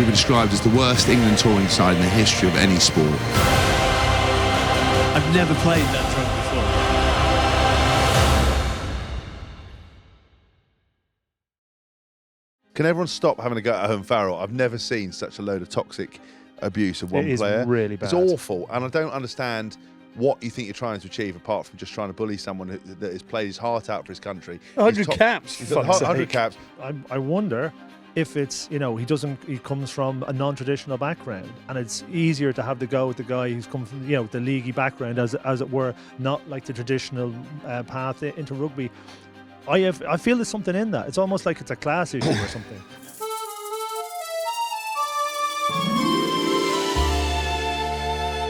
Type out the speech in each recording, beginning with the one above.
We were described as the worst England touring side in the history of any sport. I've never played that drunk before. Can everyone stop having a go at Owen Farrell? I've never seen such a load of toxic abuse of one player. It is really bad. It's awful, and I don't understand what you think you're trying to achieve apart from just trying to bully someone that has played his heart out for his country. 100 caps. He's got 100 caps. I wonder if it's, he comes from a non-traditional background, and it's easier to have the go with the guy who's come from, the leaguey background, as it were, not like the traditional path into rugby. I feel there's something in that. It's almost like it's a class issue or something.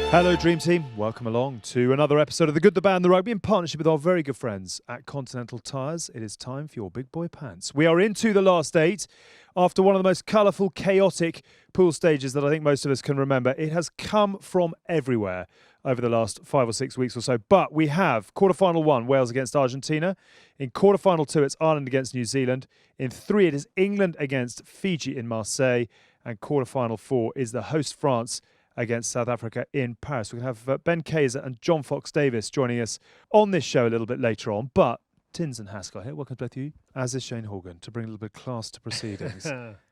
Hello Dream Team, welcome along to another episode of The Good, The Bad and The Rugby in partnership with our very good friends at Continental Tyres. It is time for your big boy pants. We are into the last 8 after one of the most colourful, chaotic pool stages that I think most of us can remember. It has come from everywhere over the last 5 or 6 weeks or so, but we have quarterfinal 1, Wales against Argentina. In quarterfinal 2, it's Ireland against New Zealand. In 3, it is England against Fiji in Marseille, and quarterfinal 4 is the host France against South Africa in Paris. We're going to have Ben Kayser and John Fox-Davies joining us on this show a little bit later on. But Tins and Haskell here, welcome to both of you, as is Shane Horgan, to bring a little bit of class to proceedings.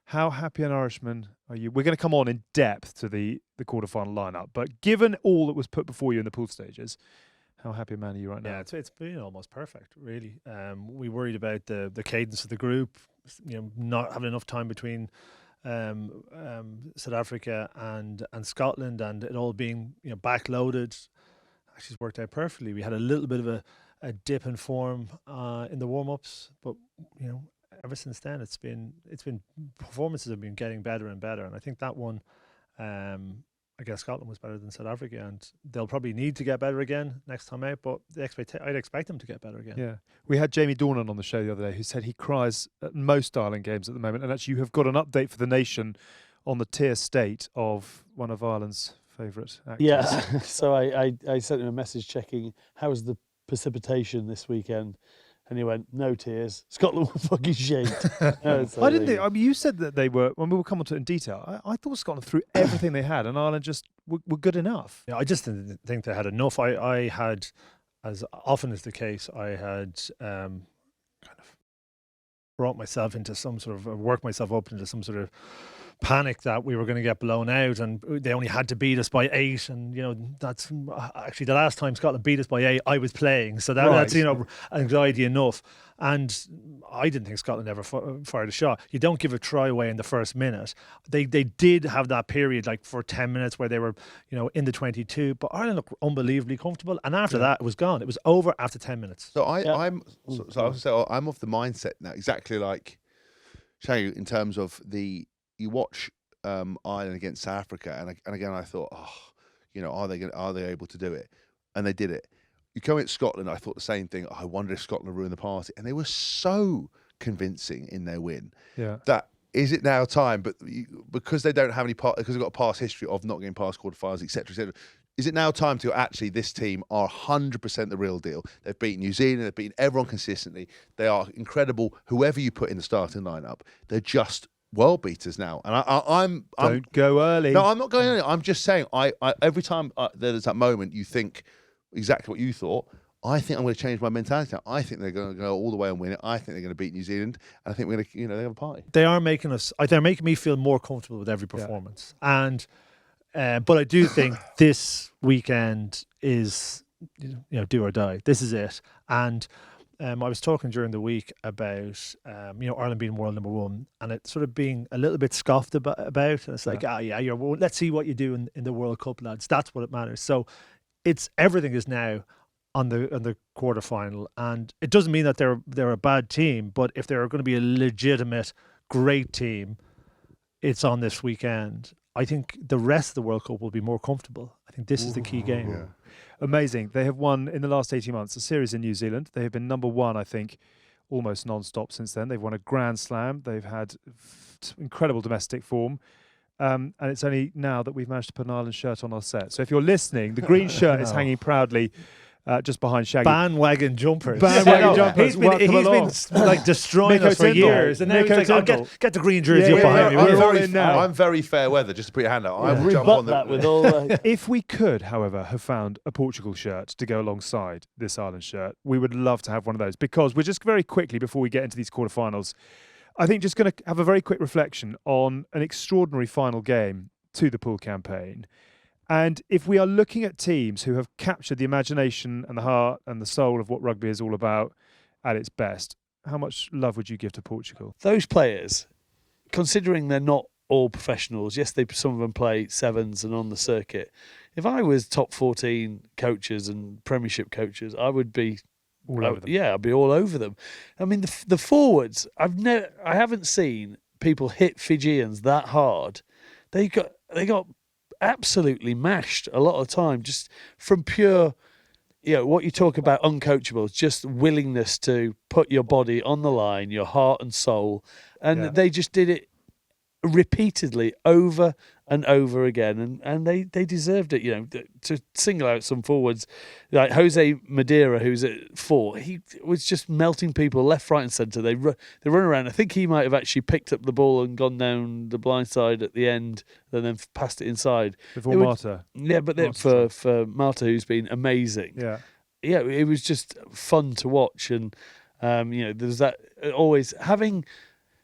How happy an Irishman are you? We're going to come on in depth to the quarterfinal lineup, but given all that was put before you in the pool stages, how happy a man are you right now? Yeah, it's been almost perfect, really. We worried about the cadence of the group, not having enough time between South Africa and Scotland, and it all being backloaded. Actually, it's worked out perfectly. We had a little bit of a dip in form in the warm-ups, but ever since then it's been performances have been getting better and better, and I think that one against Scotland was better than South Africa, and they'll probably need to get better again next time out, but I'd expect them to get better again. Yeah. We had Jamie Dornan on the show the other day who said he cries at most Ireland games at the moment, and actually you have got an update for the nation on the tear state of one of Ireland's favourite actors. Yeah, so I sent him a message checking how was the precipitation this weekend, and he went, no tears. Scotland were fucking shit. So I didn't think. I mean, you said that they were, when we will come on to it in detail, I thought Scotland threw everything they had and Ireland just were good enough. Yeah, I just didn't think they had enough. I had, as often is the case, I had kind of brought myself into some sort of, worked myself up into some sort of panic that we were going to get blown out, and they only had to beat us by 8, and that's actually the last time Scotland beat us by 8 I was playing, so that's anxiety enough. And I didn't think Scotland ever fired a shot. You don't give a try away in the first minute. They did have that period like for 10 minutes where they were in the 22, but Ireland looked unbelievably comfortable, and after that it was gone. It was over after 10 minutes. So I'm of the mindset now, exactly like Shane, in terms of you watch Ireland against South Africa, and again I thought, are they able to do it? And they did it. You come at Scotland, I thought the same thing. I wonder if Scotland will ruin the party, and they were so convincing in their win. Yeah. That is it now time, but because they don't have any because they've got a past history of not getting past quarterfinals, etc., etc. Is it now time to actually, this team are 100% the real deal? They've beaten New Zealand, they've beaten everyone consistently. They are incredible. Whoever you put in the starting lineup, they're just world beaters now, and I'm don't go early. No, I'm not going early. I'm just saying, I every time there's that moment, you think exactly what you thought. I think I'm going to change my mentality now. I think they're going to go all the way and win it. I think they're going to beat New Zealand, and I think we're going to, they have a party. They are making us. They're making me feel more comfortable with every performance, and but I do think this weekend is do or die. This is it, and. I was talking during the week about Ireland being world number 1, and it sort of being a little bit scoffed about. And it's like, let's see what you do in the World Cup, lads. That's what it matters. So everything is now on the quarterfinal, and it doesn't mean that they're a bad team, but if they're going to be a legitimate great team, it's on this weekend. I think the rest of the World Cup will be more comfortable. I think this is the key game. Yeah. Amazing. They have won in the last 18 months a series in New Zealand. They have been number 1, I think, almost non-stop since then. They've won a Grand Slam. They've had incredible domestic form. And it's only now that we've managed to put an Ireland shirt on our set. So if you're listening, the green shirt is hanging proudly just behind Shaggy. Bandwagon jumpers. Bandwagon jumpers, He's been welcome like destroying Nico us for Tindall. years, and now he's Nico like, "Oh, Tindall. get the green jersey Yeah, up behind yeah, me." yeah. We're all in now. I'm very fair weather, just to put your hand out. I will jump Rebut on that with all. If we could, however, have found a Portugal shirt to go alongside this Ireland shirt, we would love to have one of those, because we're just very quickly, before we get into these quarterfinals, I think just going to have a very quick reflection on an extraordinary final game to the pool campaign. And if we are looking at teams who have captured the imagination and the heart and the soul of what rugby is all about at its best, how much love would you give to Portugal? Those players, considering they're not all professionals, yes, some of them play sevens and on the circuit. If I was top 14 coaches and Premiership coaches, I would be All over them. Yeah, I'd be all over them. I mean, the forwards, I haven't seen people hit Fijians that hard. They got absolutely mashed a lot of time, just from pure, what you talk about uncoachable, just willingness to put your body on the line, your heart and soul, and they just did it repeatedly over and over again, and they deserved it. To single out some forwards like Jose Madeira, who's at 4, he was just melting people left, right, and centre. They run around. I think he might have actually picked up the ball and gone down the blind side at the end, and then passed it inside Before Marta. Yeah, but then for Marta, who's been amazing. Yeah, it was just fun to watch, and there's that always having.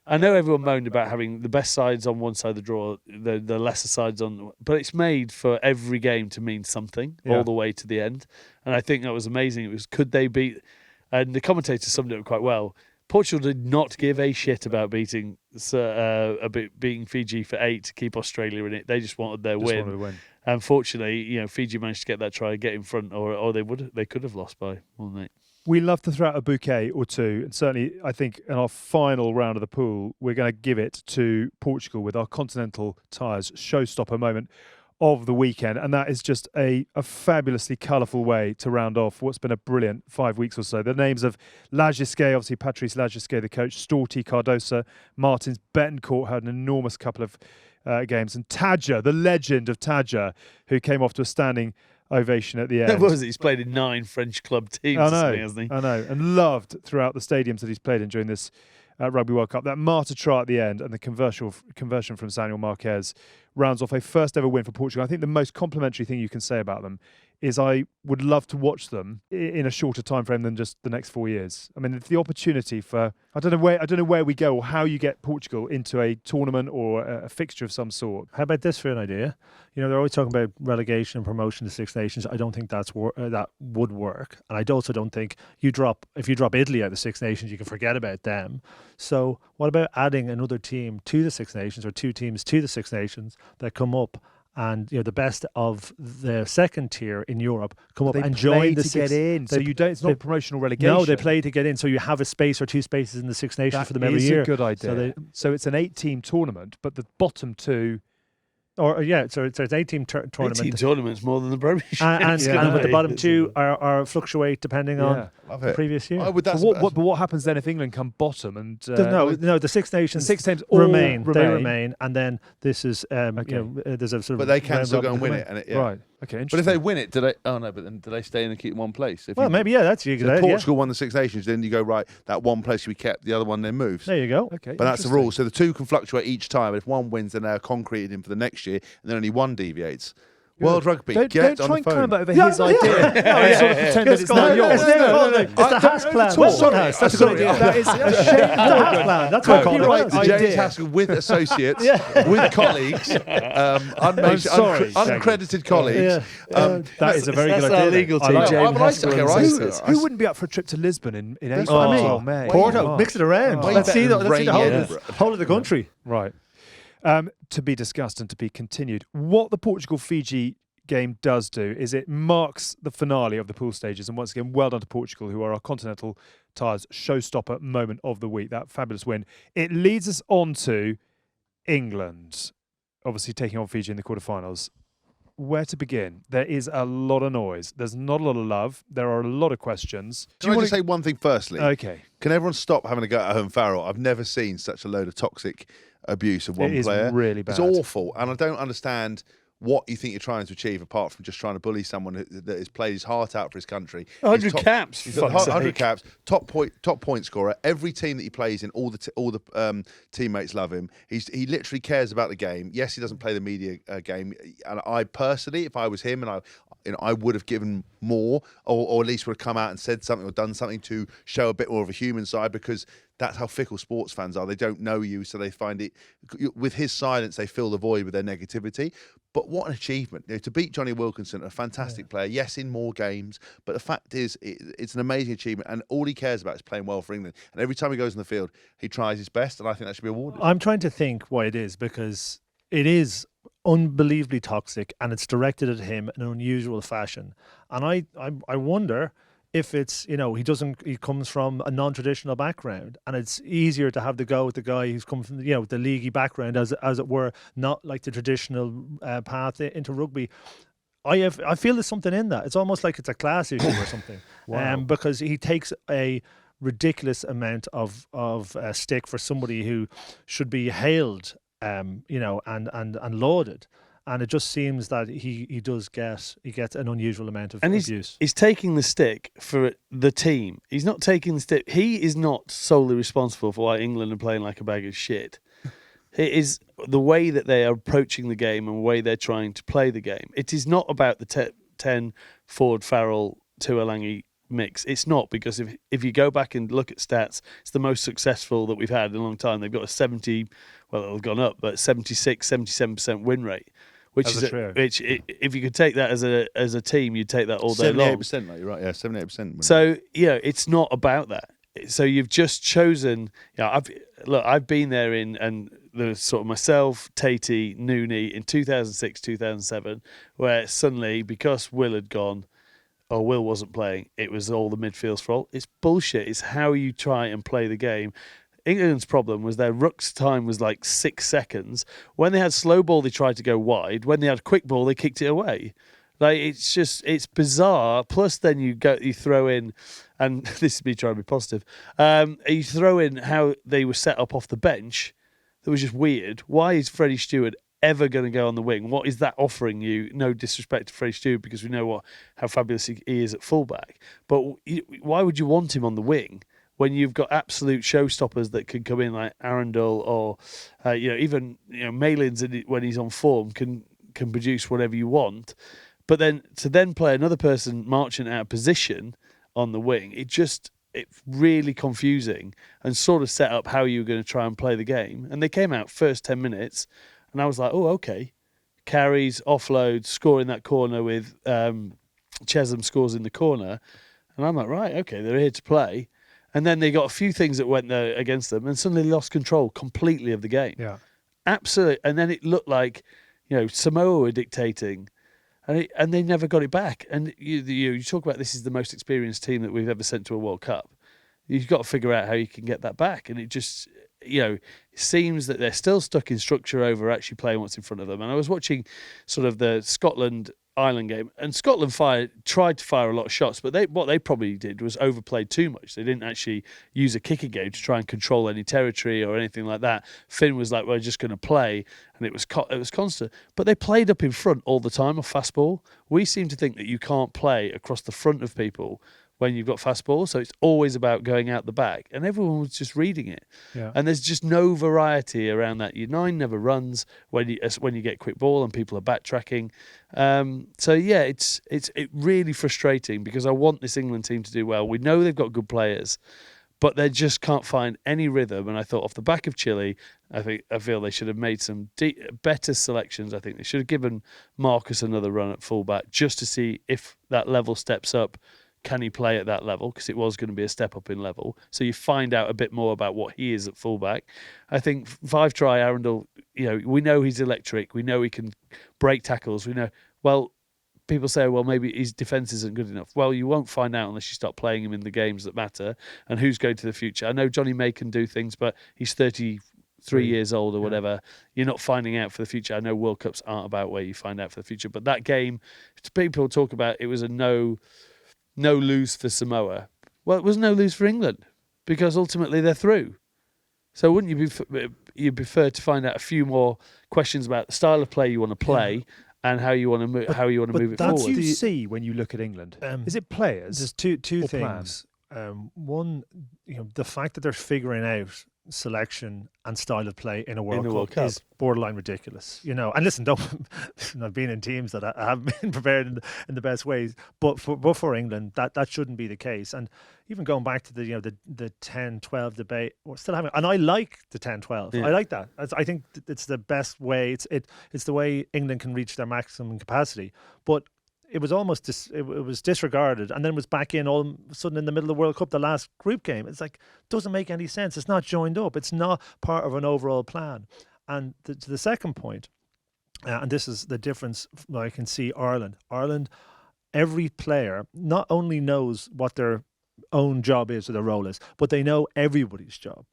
I know everyone moaned about having the best sides on one side of the draw, the lesser sides on, but it's made for every game to mean something all the way to the end. And I think that was amazing. It was, could they beat, and the commentator summed it up quite well. Portugal did not give a shit about beating Fiji for 8 to keep Australia in it. They just wanted their win. Unfortunately, Fiji managed to get that try, get in front, or they could have lost by more than 8. We love to throw out a bouquet or two, and certainly I think in our final round of the pool, we're going to give it to Portugal with our Continental Tyres showstopper moment of the weekend, and that is just a fabulously colourful way to round off what's been a brilliant 5 weeks or so. The names of Lagisquet, obviously Patrice Lagisquet, the coach, Storti, Cardosa, Martins, Betancourt had an enormous couple of games, and Tadger, the legend of Tadger, who came off to a standing ovation at the end. What was it? He's played in 9 French club teams, hasn't he? I know, and loved throughout the stadiums that he's played in during this Rugby World Cup. That Marta try at the end and the conversion from Samuel Marquez rounds off a first ever win for Portugal. I think the most complimentary thing you can say about them is I would love to watch them in a shorter time frame than just the next 4 years. I mean, it's the opportunity for I don't know where we go or how you get Portugal into a tournament or a fixture of some sort. How about this for an idea? They're always talking about relegation and promotion to Six Nations. I don't think that would work, and I also don't think if you drop Italy out of the Six Nations, you can forget about them. So what about adding another team to the Six Nations or 2 teams to the Six Nations that come up? And the best of the second tier in Europe come up and join the Six. Get in, so you don't. It's not promotional relegation. No, they play to get in. So you have a space or 2 spaces in the Six Nations for them every year. That is a good idea. So it's an 8-team tournament, but the bottom 2. So it's 8-team tournament. 18 tournaments more than the Premiership. But the bottom 2 are fluctuate depending on the previous year. But what happens then if England come bottom and the Six Nations, the 6 teams remain. They remain, and then this is there's a sort of. But they can still go and win it, right? Okay, interesting. But if they win it, do they? Oh no! But then do they stay in and keep in one place? That's you. So Portugal won the Six Nations, then you go right. That one place should be kept. The other one then moves. There you go. Okay, but that's the rule. So the 2 can fluctuate each time. If one wins, then they're concreted in for the next year, and then only one deviates. World Rugby, don't get on try the and phone. climb over his idea. Sort of pretend that it's not yours. It's the Haas plan. That's a good idea. That is a Shane Horgan plan. That's what I call it. The James Haskell with associates, with colleagues, uncredited colleagues. That is a very good idea. That's our legal team, James Haskell. Who wouldn't be up for a trip to Lisbon in April? Oh, May. Porto, mix it around. Let's see the whole of the country. Right. To be discussed and to be continued. What the Portugal-Fiji game does do is it marks the finale of the pool stages. And once again, well done to Portugal, who are our Continental Tyres showstopper moment of the week. That fabulous win. It leads us on to England, obviously taking on Fiji in the quarterfinals. Where to begin? There is a lot of noise. There's not a lot of love. There are a lot of questions. Can I just say one thing firstly? Okay. Can everyone stop having a go at Home Farrell? I've never seen such a load of toxic abuse of one player. It is really bad. It's awful, and I don't understand what you think you're trying to achieve, apart from just trying to bully someone that has played his heart out for his country. 100 caps, He's for got fuck's 100 sake. caps, top point scorer. Every team that he plays in, all the teammates love him. He literally cares about the game. Yes, he doesn't play the media game, and I personally, if I was him, and I would have given more, or at least would have come out and said something or done something to show a bit more of a human side, because that's how fickle sports fans are. They don't know you, so they find it, with his silence, they fill the void with their negativity. But what an achievement. To beat Johnny Wilkinson, a fantastic player, yes, in more games, but the fact is, it's an amazing achievement, and all he cares about is playing well for England. And every time he goes on the field, he tries his best, and I think that should be awarded. I'm trying to think why it is, because it is unbelievably toxic and it's directed at him in an unusual fashion. And I wonder if it's, he comes from a non-traditional background, and it's easier to have the go with the guy who's come from, the leaguey background, as it were, not like the traditional path into rugby. I feel there's something in that. It's almost like it's a class issue or something. Wow. Because he takes a ridiculous amount of stick for somebody who should be hailed, and lauded. And it just seems that he gets an unusual amount of abuse. He's taking the stick for the team. He's not taking the stick. He is not solely responsible for why England are playing like a bag of shit. It is the way that they are approaching the game and the way they're trying to play the game. It is not about the 10 Ford, Farrell, Tuolangi mix. It's not, because if you go back and look at stats, it's the most successful that we've had in a long time. They've got a 70, well, it'll have gone up, but 76, 77% win rate. Which if you could take that as a team, you'd take that all day long. 78%, like you're right, yeah, 78%. So it's not about that. So you've just chosen. I've been there and the sort of myself, Tatey, Nooney in 2006, 2007, where suddenly, because Will had gone, or Will wasn't playing, it was all the midfield's fault. It's bullshit. It's how you try and play the game. England's problem was their ruck's time was like 6 seconds. When they had slow ball, they tried to go wide. When they had quick ball, they kicked it away. Like, it's bizarre. Plus, then you throw in, and this is me trying to be positive. You throw in how they were set up off the bench. That was just weird. Why is Freddie Stewart ever going to go on the wing? What is that offering you? No disrespect to Freddie Stewart, because we know how fabulous he is at fullback. But why would you want him on the wing when you've got absolute showstoppers that can come in, like Arundel, or even Malins, when he's on form, can produce whatever you want. But then to play another person marching out of position on the wing, it's really confusing and sort of set up how you were going to try and play the game. And they came out first 10 minutes, and I was like, oh, okay. Carries, offload, score in that corner with Chesham scores in the corner. And I'm like, right, okay, they're here to play. And then they got a few things that went there against them, and suddenly lost control completely of the game. Yeah, absolutely. And then it looked like, Samoa were dictating, and they never got it back. And you talk about, this is the most experienced team that we've ever sent to a World Cup. You've got to figure out how you can get that back. And it just, it seems that they're still stuck in structure over actually playing what's in front of them. And I was watching sort of the Scotland-Ireland game, and Scotland tried to fire a lot of shots, but what they probably did was overplayed too much. They didn't actually use a kicking game to try and control any territory or anything like that. Finn was like, we're just going to play, and it was constant. But they played up in front all the time off fast ball. We seem to think that you can't play across the front of people when you've got fast ball, so it's always about going out the back, and everyone was just reading it. Yeah. And there's just no variety around that. Your 9 never runs when you get quick ball and people are backtracking. It's really frustrating, because I want this England team to do well. We know they've got good players, but they just can't find any rhythm. And I thought, off the back of Chile, I feel they should have made some better selections. I think they should have given Marcus another run at fullback, just to see if that level steps up. Can he play at that level? Because it was going to be a step up in level. So you find out a bit more about what he is at fullback. I think 5-try Arundel, we know he's electric. We know he can break tackles. We know, well, people say, well, maybe his defence isn't good enough. Well, you won't find out unless you start playing him in the games that matter and who's going to the future. I know Johnny May can do things, but he's 33 years old or whatever. You're not finding out for the future. I know World Cups aren't about where you find out for the future, but that game, people talk about it was a no lose for Samoa. Well, it was no lose for England, because ultimately they're through. So wouldn't you prefer to find out a few more questions about the style of play you want to play, and how you want to move it that's What forward. do you see when you look at England? Is it players? There's two or plan? things. One, the fact that they're figuring out selection and style of play in a World Cup is borderline ridiculous. And listen, I've been in teams that I haven't been prepared in the best ways, but for England, that shouldn't be the case. And even going back to the 10-12 debate, we're still having, and I like the 10-12. Yeah. I like that. I think it's the best way. It's the way England can reach their maximum capacity, but it was almost it was disregarded, and then was back in all of a sudden in the middle of the World Cup, the last group game. It's like, doesn't make any sense. It's not joined up. It's not part of an overall plan. And to the second point, and this is the difference I can see Ireland, every player not only knows what their own job is or their role is, but they know everybody's job.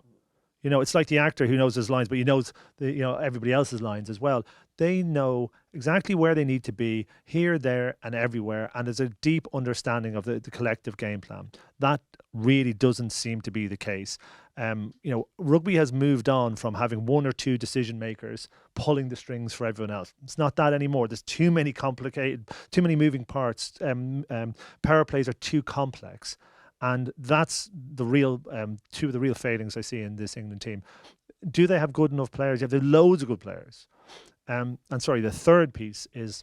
It's like the actor who knows his lines, but he knows everybody else's lines as well. They know exactly where they need to be, here, there, and everywhere, and there's a deep understanding of the collective game plan. That really doesn't seem to be the case. Rugby has moved on from having one or two decision makers pulling the strings for everyone else. It's not that anymore. There's too many moving parts. Power plays are too complex. And that's the real two of the real failings I see in this England team. Do they have good enough players? You have loads of good players. The third piece is,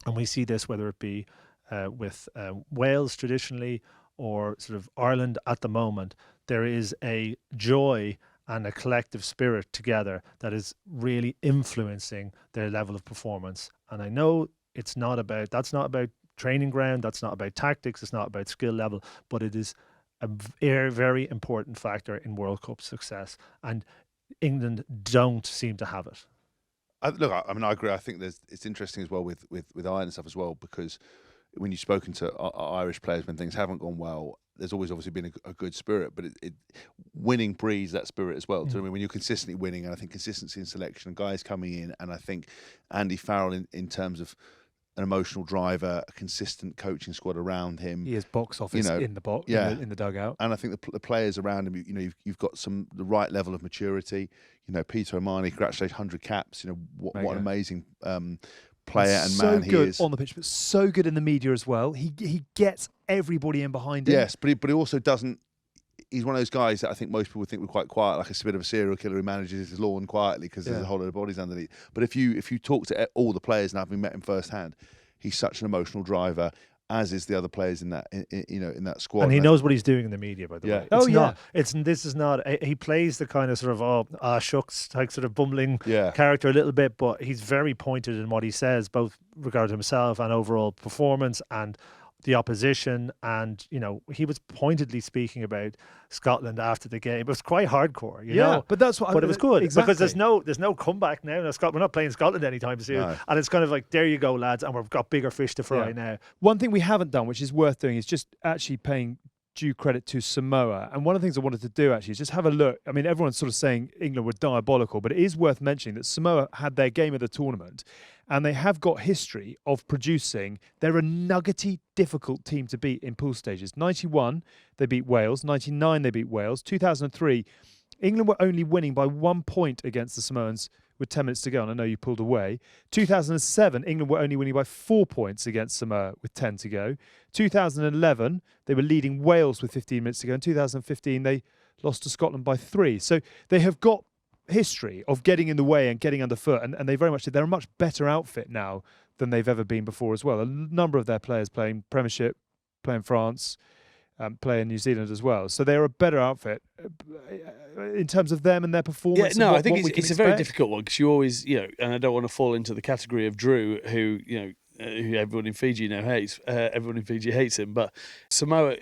and we see this whether it be with Wales traditionally or sort of Ireland at the moment, there is a joy and a collective spirit together that is really influencing their level of performance. And I know that's not about training ground, that's not about tactics, it's not about skill level, but it is a very, very important factor in World Cup success, and England don't seem to have it. I agree. I think it's interesting as well with Ireland and stuff as well, because when you've spoken to Irish players when things haven't gone well, there's always obviously been a good spirit, but winning breeds that spirit as well. So, when you're consistently winning, and I think consistency in selection, guys coming in, and I think Andy Farrell in terms of an emotional driver, a consistent coaching squad around him. He is box office in the box, in the dugout. And I think the players around him, you've got the right level of maturity. Peter O'Mahony, congratulations, 100 caps. What an amazing player and man he is. So good on the pitch, but so good in the media as well. He gets everybody in behind him. Yes, but he also doesn't. He's one of those guys that I think most people think we're quite quiet, like a bit of a serial killer who manages his lawn quietly because there's a whole lot of bodies underneath. But if you talk to all the players, and having met him firsthand, he's such an emotional driver, as is the other players in that in that squad. And he knows what he's doing in the media, by the way. This is not. He plays the kind of sort of shucks type sort of bumbling character a little bit, but he's very pointed in what he says, both regarding himself and overall performance and the opposition. And he was pointedly speaking about Scotland after the game. It was quite hardcore, you know. But that's what. But it was good exactly. because there's no comeback now. We're not playing Scotland anytime soon, and it's kind of like, there you go, lads, and we've got bigger fish to fry now. One thing we haven't done, which is worth doing, is just actually paying due credit to Samoa. And one of the things I wanted to do actually is just have a look. I mean, everyone's sort of saying England were diabolical, but it is worth mentioning that Samoa had their game of the tournament, and they have got history of producing. They're a nuggety, difficult team to beat in pool stages. 91, they beat Wales. 99, they beat Wales. 2003, England were only winning by 1 point against the Samoans with 10 minutes to go, and I know you pulled away. 2007, England were only winning by 4 points against Samoa with 10 to go. 2011, they were leading Wales with 15 minutes to go. In 2015, they lost to Scotland by 3. So they have got history of getting in the way and getting underfoot, and they very much did. They're a much better outfit now than they've ever been before as well. A number of their players playing Premiership, playing France, play in New Zealand as well. So they're a better outfit in terms of them and their performance. Yeah, no, I think it's a very difficult one, because you always, and I don't want to fall into the category of Drew, who everyone in Fiji now hates. Everyone in Fiji hates him. But Samoa,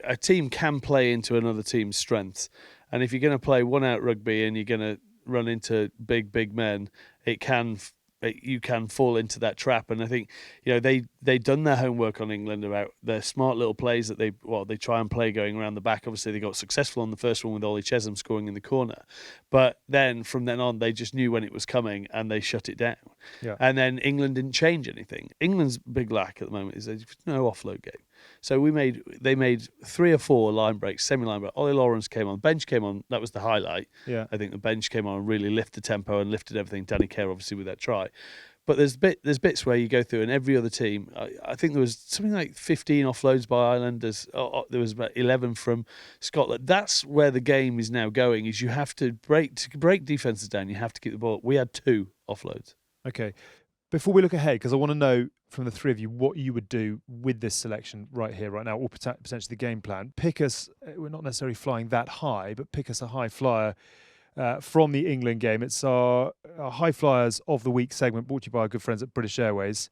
a team can play into another team's strengths. And if you're going to play one-out rugby and you're going to run into big men, you can fall into that trap. And I think they done their homework on England about their smart little plays that they try and play going around the back. Obviously they got successful on the first one with Ollie Chesham scoring in the corner, but then from then on they just knew when it was coming and they shut it down. And then England didn't change anything. England's big lack at the moment is there's no offload game. So they made 3 or 4 line breaks, semi-line breaks. Ollie Lawrence came on, bench came on. That was the highlight. I think the bench came on and really lifted the tempo and lifted everything. Danny Kerr obviously with that try. But there's bits where you go through, and every other team. I think there was something like 15 offloads by Ireland. There was about 11 from Scotland. That's where the game is now going. Is you have to break defenses down. You have to keep the ball. We had 2 offloads. Okay. Before we look ahead, because I want to know from the three of you what you would do with this selection right here, right now, or potentially the game plan. Pick us. We're not necessarily flying that high, but pick us a high flyer. From the England game. It's our High Flyers of the Week segment brought to you by our good friends at British Airways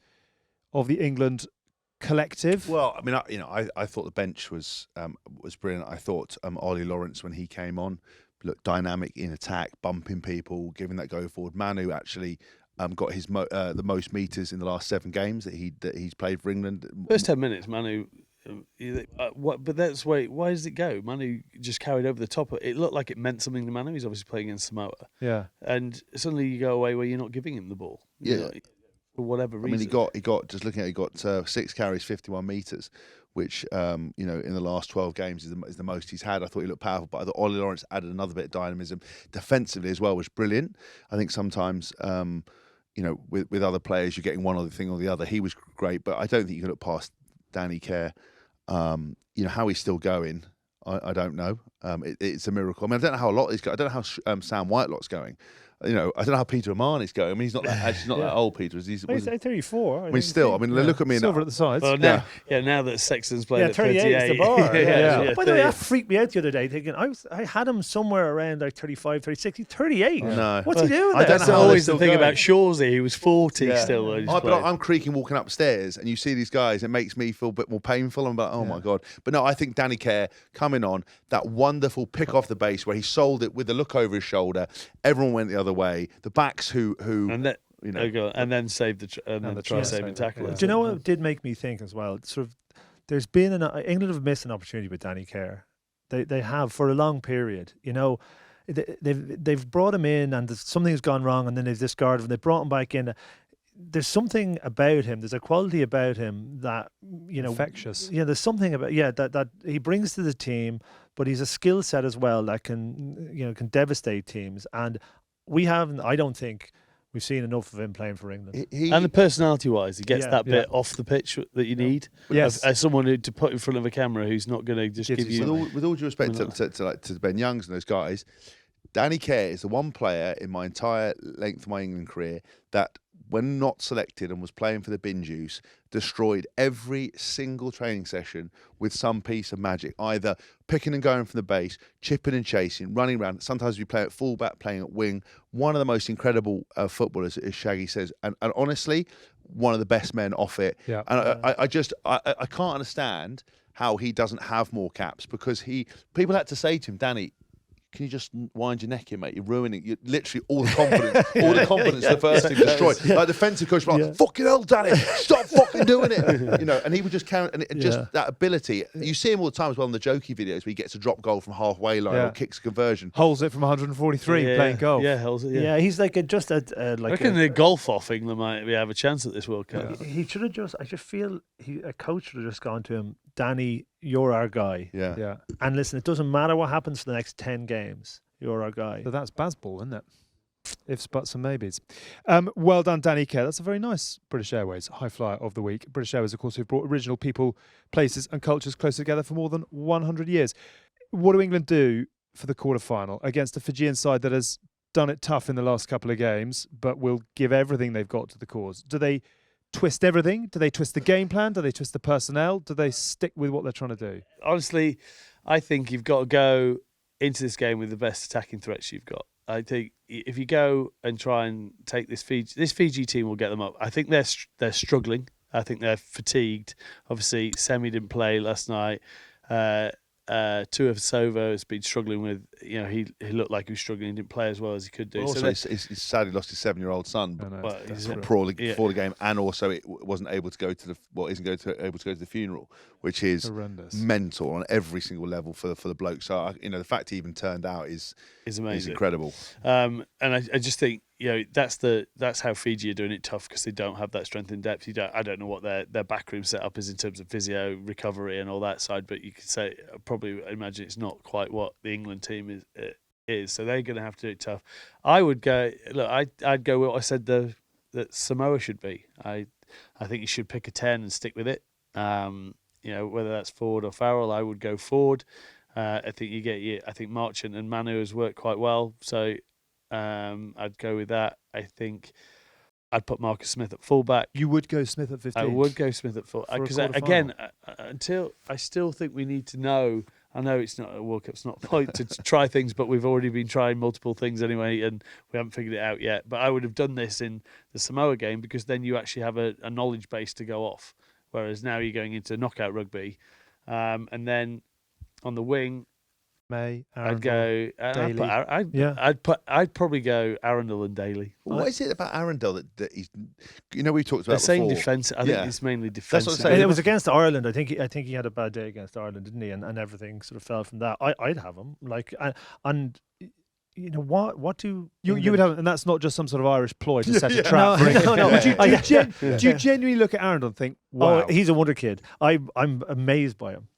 of the England collective. Well, I mean, I thought the bench was brilliant. I thought Ollie Lawrence, when he came on, looked dynamic in attack, bumping people, giving that go forward. Manu actually got his the most meters in the last 7 games that he's played for England. First 10 minutes, Manu. But that's why does it go? Manu just carried over the top. It looked like it meant something to Manu. He's obviously playing against Samoa. Yeah. And suddenly you go away where you're not giving him the ball. Yeah. For whatever reason. I mean, he got just looking at it, he got 6 carries, 51 meters, which in the last 12 games is the most he's had. I thought he looked powerful, but I thought Ollie Lawrence added another bit of dynamism defensively as well, was brilliant. I think sometimes with other players you're getting one other thing or the other. He was great, but I don't think you can look past Danny Kerr. How he's still going, I don't know. It's a miracle. I mean, I don't know how a lot is going. I don't know how Sam Whitelock's going. I don't know how Peter Amani's going. I mean, he's not that old, Peter. He's 34. I mean, still. I mean, look at me. Silver at the sides. Well, now that Sexton's played at 38 38. is the bar. Yeah. By the way, that freaked me out the other day, thinking I had him somewhere around like 35, 36. He's 38. No. What's he doing I there? don't know That's how always they're the still thing going. about Shawsey. He was 40 still. When he But played. I'm creaking walking upstairs, and you see these guys. It makes me feel a bit more painful. I'm like, oh my god. But no, I think Danny Kerr coming on, that wonderful pick off the base where he sold it with the look over his shoulder. Everyone went the other way. The backs who and then saved the try saving tackle. Do you know what did make me think as well? Sort of, there's been England have missed an opportunity with Danny Kerr. They have for a long period. They've brought him in and something's gone wrong, and then they've discarded him. They brought him back in. There's something about him. There's a quality about him that infectious. Yeah, there's something about that he brings to the team, but he's a skill set as well that can devastate teams. And we haven't. I don't think we've seen enough of him playing for England. And the personality-wise, he gets that bit Yeah. off the pitch that you need. Yes. As someone to put in front of a camera who's not going to just Gives give you you. With all due respect to Ben Youngs and those guys, Danny Kerr is the one player in my entire length of my England career that, when not selected and was playing for the bin juice, destroyed every single training session with some piece of magic, either picking and going from the base, chipping and chasing, running around. Sometimes we play at fullback, playing at wing. One of the most incredible footballers, as Shaggy says, and honestly, one of the best men off it. Yeah. And I can't understand how he doesn't have more caps, because people had to say to him, Danny, can you just wind your neck in, mate? You're ruining literally all the confidence. The first team destroyed. Like defensive coach, like, fucking hell, Danny, stop fucking doing it. And he would just count, and just that ability. You see him all the time as well in the jokey videos where he gets a drop goal from halfway line or kicks a conversion. Holds it from 143 playing golf. Yeah, holds it. Yeah, he's like I reckon the golf off England might have a chance at this World Cup. He should have just. I just feel a coach should have just gone to him, Danny, you're our guy. Yeah. And listen, it doesn't matter what happens for the next 10 games. You're our guy. So that's Bazball, isn't it? Ifs, buts and maybes. Well done, Danny Kerr. That's a very nice British Airways High Flyer of the Week. British Airways, of course, who've brought original people, places and cultures closer together for more than 100 years. What do England do for the quarter-final against a Fijian side that has done it tough in the last couple of games, but will give everything they've got to the cause? Do they twist everything? Do they twist the game plan? Do they twist the personnel? Do they stick with what they're trying to do? Honestly, I think you've got to go into this game with the best attacking threats you've got. I think if you go and try and take this Fiji team will get them up. I think they're struggling. I think they're fatigued. Obviously, Semi didn't play last night. Tuivasa has been struggling with, he looked like he was struggling. He didn't play as well as he could do. Also, he's sadly lost his 7-year-old son before the game, and also it wasn't able to go to isn't able to go to the funeral, which is horrendous, mental on every single level for the bloke. So the fact he even turned out is amazing, is incredible. And I just think that's how Fiji are doing it tough, because they don't have that strength in depth. I don't know what their backroom setup is in terms of physio, recovery, and all that side. But you could say probably imagine it's not quite what the England team is. So they're going to have to do it tough. I would go. Look, I'd go with what I said the that Samoa should be. I think you should pick a 10 and stick with it. Whether that's Ford or Farrell, I would go Ford. I think Marchant and Manu has worked quite well, so I'd go with that. I think I'd put Marcus Smith at fullback. You would go Smith at 15? I would go Smith at fullback because again, until I still think we need to know. I know it's not a World Cup, it's not a point to try things, but we've already been trying multiple things anyway, and we haven't figured it out yet. But I would have done this in the Samoa game because then you actually have a knowledge base to go off. Whereas now you're going into knockout rugby, and then on the wing, May, I'd go. Daly. I'd probably go Arundel and Daly. What is it about Arundel that he's? We talked about They're saying before. defence. I think it's mainly defence. What I'm saying. And it was against Ireland. I think he had a bad day against Ireland, didn't he? And everything sort of fell from that. I'd have him and. What do you would have, and that's not just some sort of Irish ploy to set a trap. No. Do you genuinely look at Arundel and think, wow, he's a wonder kid? I'm amazed by him.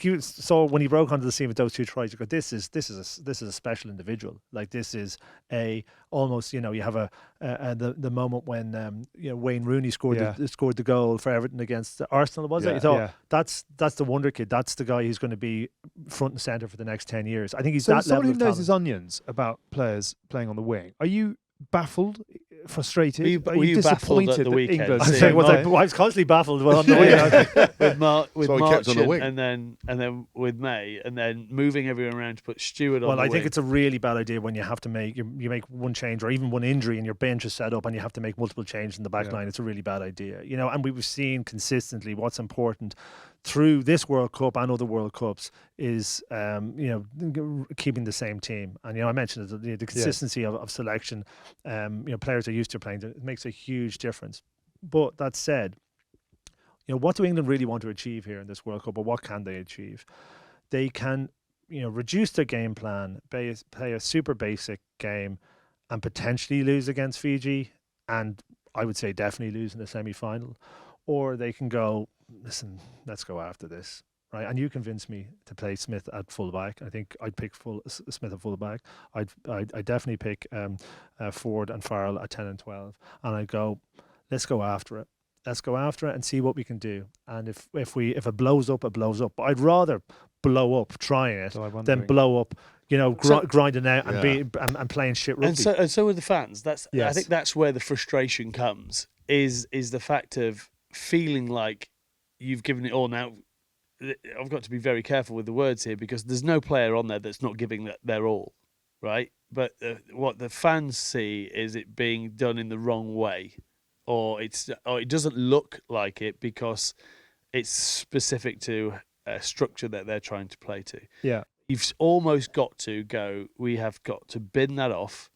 You saw when he broke onto the scene with those 2 tries. You go, this is a special individual. Like this is almost you have the moment when Wayne Rooney scored the goal for Everton against Arsenal. Was it? You thought that's the wonder kid. That's the guy who's going to be front and centre for the next 10 years. I think he's that someone level who of knows talent. his onions about players playing on the wing. Are you baffled, frustrated? Were you baffled at the weekend? England? I was constantly baffled on the way. with So he kept on the Marchant wing. and then with May, and then moving everyone around to put Stewart on. Well, the I wing. think it's a really bad idea when you have to make you make one change or even one injury and your bench is set up and you have to make multiple changes in the back line. It's a really bad idea, and we've seen consistently what's important through this World Cup and other World Cups is keeping the same team. And I mentioned the consistency of selection. Players are used to playing. It makes a huge difference. But that said, what do England really want to achieve here in this World Cup, or what can they achieve? They can, reduce their game plan, play a super basic game, and potentially lose against Fiji, and I would say definitely lose in the semi-final. Or they can go, listen, let's go after this, right? And you convinced me to play Smith at fullback. I think I'd pick Smith at fullback. I'd definitely pick Ford and Farrell at 10 and 12, and I'd go, let's go after it. Let's go after it and see what we can do. And if it blows up, it blows up. But I'd rather blow up trying it than blow up, grinding out and playing shit rugby. And so with the fans, I Yes. think that's where the frustration comes. Is the fact of feeling like you've given it all. Now, I've got to be very careful with the words here because there's no player on there that's not giving their all, right? But what the fans see is it being done in the wrong way, or it doesn't look like it because it's specific to a structure that they're trying to play to. Yeah. You've almost got to go, we have got to bin that off,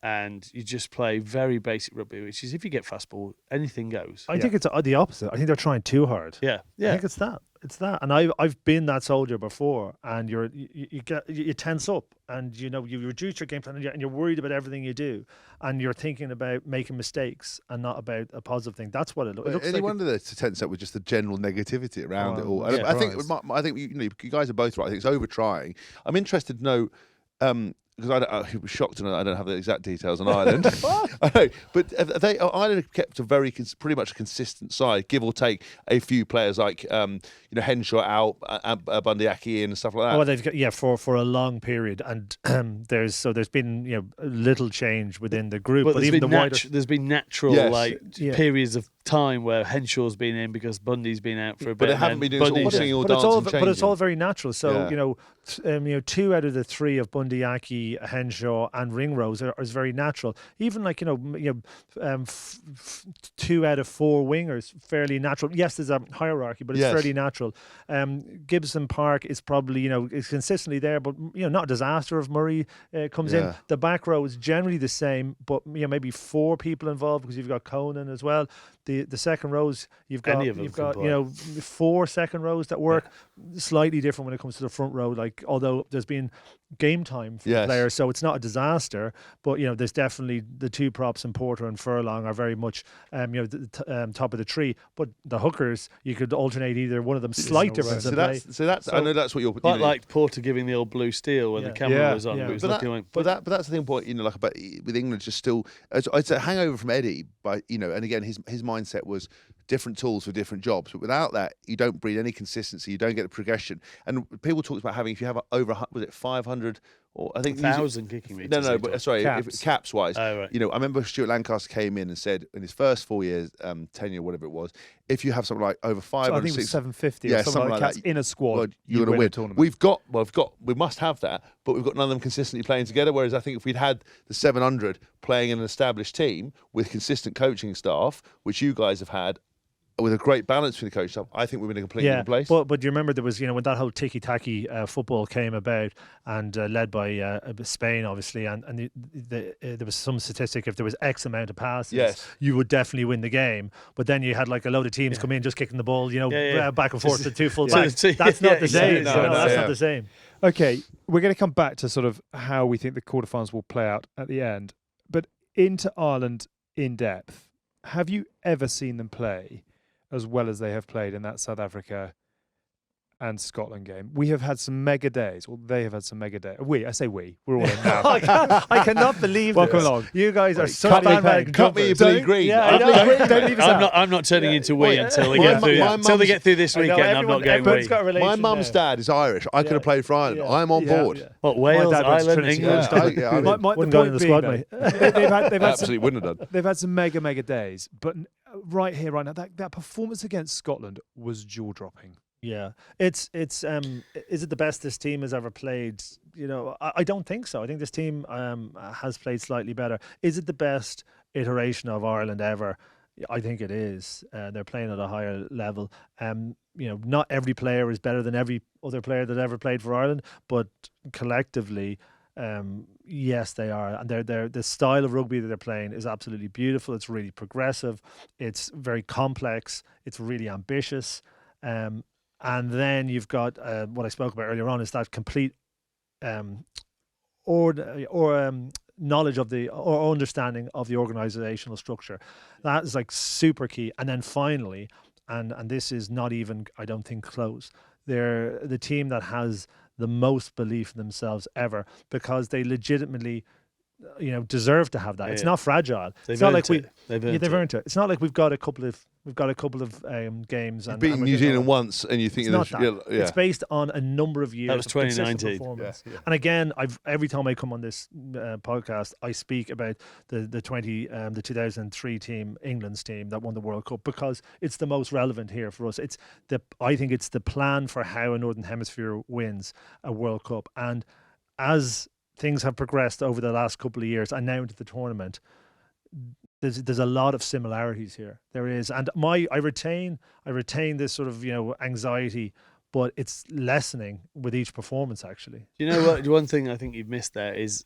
and you just play very basic rugby, which is if you get fast ball, anything goes. I think it's the opposite. I think they're trying too hard. Yeah. I think it's that. It's that. And I've been that soldier before, and you tense up, and you reduce your game plan, and you're worried about everything you do, and you're thinking about making mistakes and not about a positive thing. That's what it looks like. Any wonder that to tense up with just the general negativity around it all. Yeah, I think you guys are both right. I think it's over trying. I'm interested to know. Because I was shocked, and I don't have the exact details on Ireland. I know, but Ireland have kept a pretty much a consistent side, give or take a few players like Henshaw out, Bundyaki in and stuff like that. Well, they've got, for a long period, and there's been little change within the group, but even there's been natural periods of time where Henshaw's been in because Bundy's been out for a bit. But they haven't been doing all or dancing, but it's all very natural. So 2 out of the 3 of Bundyaki, Henshaw, and Ringrose is very natural. Even 2 out of 4 wingers, fairly natural. Yes, there's a hierarchy, but it's fairly natural. Gibson Park is probably is consistently there, but not a disaster if Murray comes in. The back row is generally the same, but maybe 4 people involved because you've got Conan as well. the second rows, you've got Any of them you've can got play. you know 4 second rows that work slightly different when it comes to the front row. Like although there's been game time for the Yes. players, so it's not a disaster. But there's definitely the two props in Porter and Furlong are very much top of the tree. But the hookers, you could alternate either one of them. Slight difference in play. So that's I know that's what you're. Quite like Porter giving the old blue steel when the camera Yeah. was on. Yeah. It was But, looking like, but that's the thing point, like about with England, just still, it's a hangover from Eddie, but and again, his mindset was different tools for different jobs. But without that, you don't breed any consistency. You don't get the progression. And people talk about having, if you have over, was it 500 or I think 1,000 kicking meters. No, but sorry, caps wise. Oh, right. I remember Stuart Lancaster came in and said in his first 4 years tenure, whatever it was, if you have something like over 500, So I think it was 750 yeah, or something like that that in a squad. well, you you're going to win a win. tournament. We must have that, but we've got none of them consistently playing together. Whereas I think if we'd had the 700 playing in an established team with consistent coaching staff, which you guys have had, with a great balance between the coaching staff, I think we're in a completely different place. But you remember there was when that whole ticky-tacky football came about and led by Spain obviously and there was some statistic if there was X amount of passes Yes. you would definitely win the game, but then you had like a load of teams come in just kicking the ball back and forth to two full backs. That's not the same. That's not the same. Okay, we're going to come back to sort of how we think the quarterfinals will play out at the end. But into Ireland in depth, have you ever seen them play as well as they have played in that South Africa and Scotland game? We have had some mega days. Well, they have had some mega days. I say we. We're all in now. I cannot believe Welcome this. along. You guys are such cut me bandwagon Cut me your jumpers. blue green. Yeah, I know. Don't leave us out. I'm not turning into we until they my- get through. my Until they mum's- get through this I know, weekend, I'm not going everyone's we. got a relation My mum's now. dad is Irish. I could have played for Ireland. Yeah. I'm on Yeah. board. Yeah. What, Wales, dad went to Ireland, Trinity England? College. Yeah, I mean, The Wouldn't go in the point squad, being, mate. they've had some, absolutely wouldn't have done. they've had some mega days. But right here, right now, that performance against Scotland was jaw-dropping. Yeah, it's is it the best this team has ever played? I don't think so. I think this team has played slightly better. Is it the best iteration of Ireland ever? I think it is. They're playing at a higher level. Not every player is better than every other player that ever played for Ireland, but collectively, yes, they are. And the style of rugby that they're playing is absolutely beautiful. It's really progressive. It's very complex. It's really ambitious. And then you've got what I spoke about earlier on is that complete knowledge of or understanding of the organizational structure. That is like super key. And then finally, and this is not even, I don't think, close, they're the team that has the most belief in themselves ever because they legitimately deserve to have that. It's not fragile. It's not like they've earned it. It's not like we've got a couple of games. You've beaten New Zealand once, and you think it's not that. yeah. It's based on a number of years. That was of consistent 2019. performance. Yeah. And again, every time I come on this podcast, I speak about the 2003 team, England's team that won the World Cup because it's the most relevant here for us. I think it's the plan for how a Northern Hemisphere wins a World Cup, and as things have progressed over the last couple of years and now into the tournament, there's a lot of similarities here. There is, and I retain this sort of anxiety, but it's lessening with each performance. Actually, You know what? One thing I think you've missed there is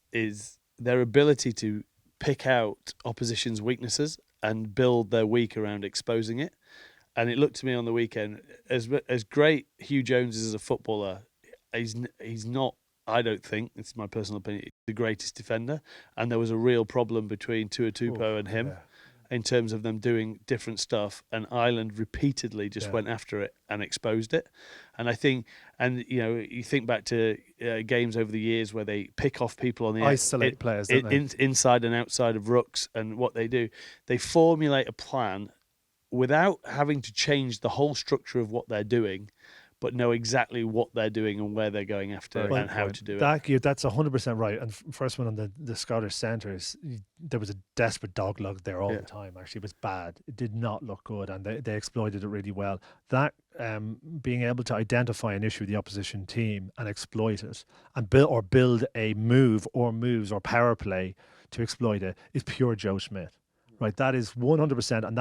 their ability to pick out opposition's weaknesses and build their week around exposing it. And it looked to me on the weekend as great Hugh Jones is as a footballer. He's not. I don't think, it's my personal opinion, the greatest defender. And there was a real problem between Tua Tupou and him in terms of them doing different stuff. And Ireland repeatedly just went after it and exposed it. And I think, you think back to games over the years where they pick off people on the Isolate players, don't they? inside and outside of rucks. And what they do, they formulate a plan without having to change the whole structure of what they're doing, but know exactly what they're doing and where they're going after and how to do it. That's 100% right. And first one on the Scottish centres, there was a desperate dog leg there all the time. Actually, it was bad. It did not look good, and they exploited it really well. That being able to identify an issue with the opposition team and exploit it, and build a move or moves or power play to exploit it is pure Joe Schmidt. Right, that is 100%, and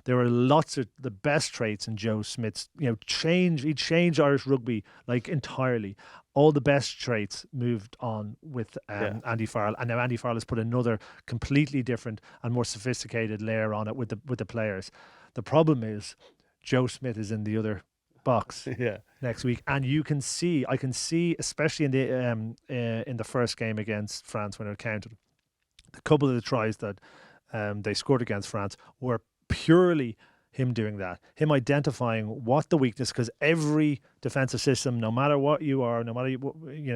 there are lots of the best traits in Joe Smith's. He changed Irish rugby like entirely. All the best traits moved on with Andy Farrell, and now Andy Farrell has put another completely different and more sophisticated layer on it with the players. The problem is Joe Smith is in the other box Yeah. next week, and I can see, especially in the first game against France when it counted, a couple of the tries that they scored against France were purely him doing that, him identifying what the weakness, because every defensive system, no matter what you are, no matter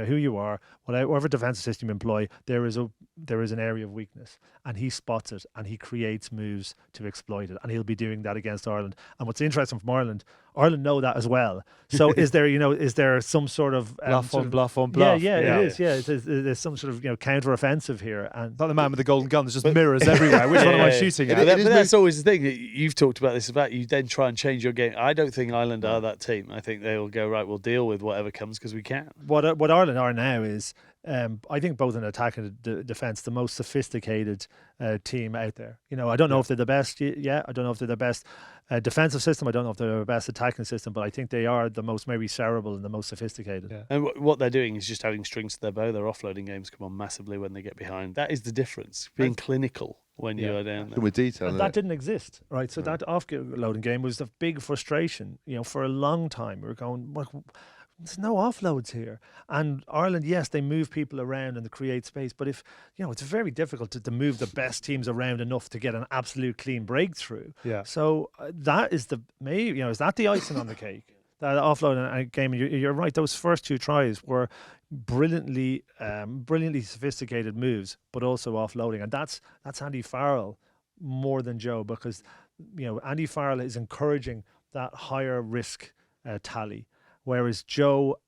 who you are, whatever defensive system you employ, there is an area of weakness, and he spots it and he creates moves to exploit it, and he'll be doing that against Ireland. And what's interesting from Ireland know that as well. So is there some sort of bluff on bluff on yeah, bluff? it is. Yeah, there's some sort of counter offensive here, and Like the man with the golden gun. There's just mirrors everywhere. Which one am I shooting at? But that's always the thing. You've talked about this, about you then try and change your game. I don't think Ireland are that team. I think they'll go, right, we'll deal with whatever comes because we can. What Ireland are now is, I think, both in attack and defence, the most sophisticated team out there. I don't know if they're the best yet. I don't know if they're the best defensive system. I don't know if they're the best attacking system, but I think they are the most maybe cerebral and the most sophisticated. Yeah. And what they're doing is just having strings to their bow. Their offloading games come on massively when they get behind. That is the difference. Being clinical when you are down there. With detail. And that didn't exist, right? So that offloading game was the big frustration. For a long time we were going, well, there's no offloads here. And Ireland, yes, they move people around and they create space, but if it's very difficult to move the best teams around enough to get an absolute clean breakthrough. Yeah. So that is is that the icing on the cake? That offload game. You're right. Those first two tries were brilliantly sophisticated moves, but also offloading, and that's Andy Farrell more than Joe, because Andy Farrell is encouraging that higher risk tally. Whereas Joe,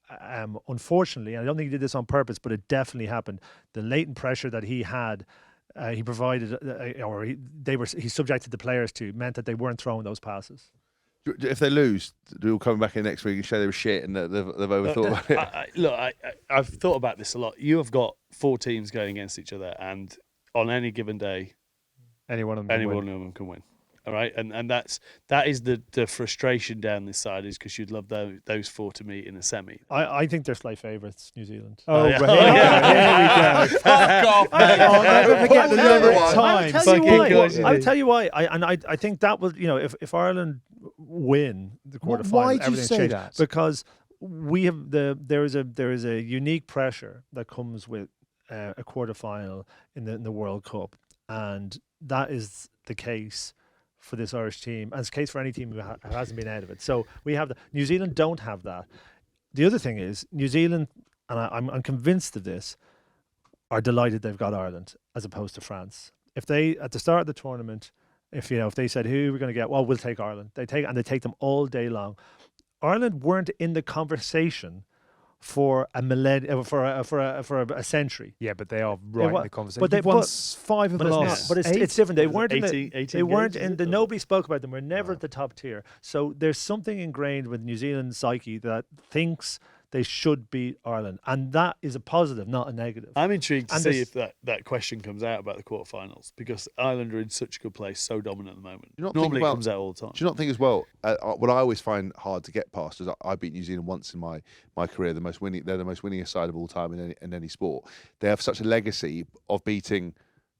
unfortunately, and I don't think he did this on purpose, but it definitely happened. The latent pressure that he had, he provided, he subjected the players to, meant that they weren't throwing those passes. If they lose, they'll come back in next week and show they were shit and they've overthought about it. I've thought about this a lot. You have got 4 teams going against each other, and on any given day, Any one of them can win. All right, and that is the frustration down this side, is because you'd love those 4 to meet in a semi. I think they're slight favourites, New Zealand. Oh, yeah. here we go. Fuck off, mate. I'll never forget the time. I'll tell you why. I think that was, if Ireland win the quarterfinals, Why do you everything's say changed. that? Because we have there is a unique pressure that comes with a quarterfinal in the World Cup, and that is the case for this Irish team, and it's the case for any team who hasn't been out of it. So we have that. New Zealand don't have that. The other thing is, New Zealand, and I'm convinced of this, are delighted they've got Ireland as opposed to France. If they, at the start of the tournament, if they said, who are we going to get? Well, we'll take Ireland. They take them all day long. Ireland weren't in the conversation for a millennium, for a century. Yeah, but they are right in the conversation. But they won 5 of the last. But it's different. They weren't 18 nobody spoke about them. We're never at the top tier. So there's something ingrained with New Zealand psyche that thinks they should beat Ireland, and that is a positive, not a negative. I'm intrigued to see if that question comes out about the quarterfinals, because Ireland are in such a good place, so dominant at the moment. Normally it comes out all the time. Do you not think as well, what I always find hard to get past is I beat New Zealand once in my career, they're the most winningest side of all time in any sport. They have such a legacy of beating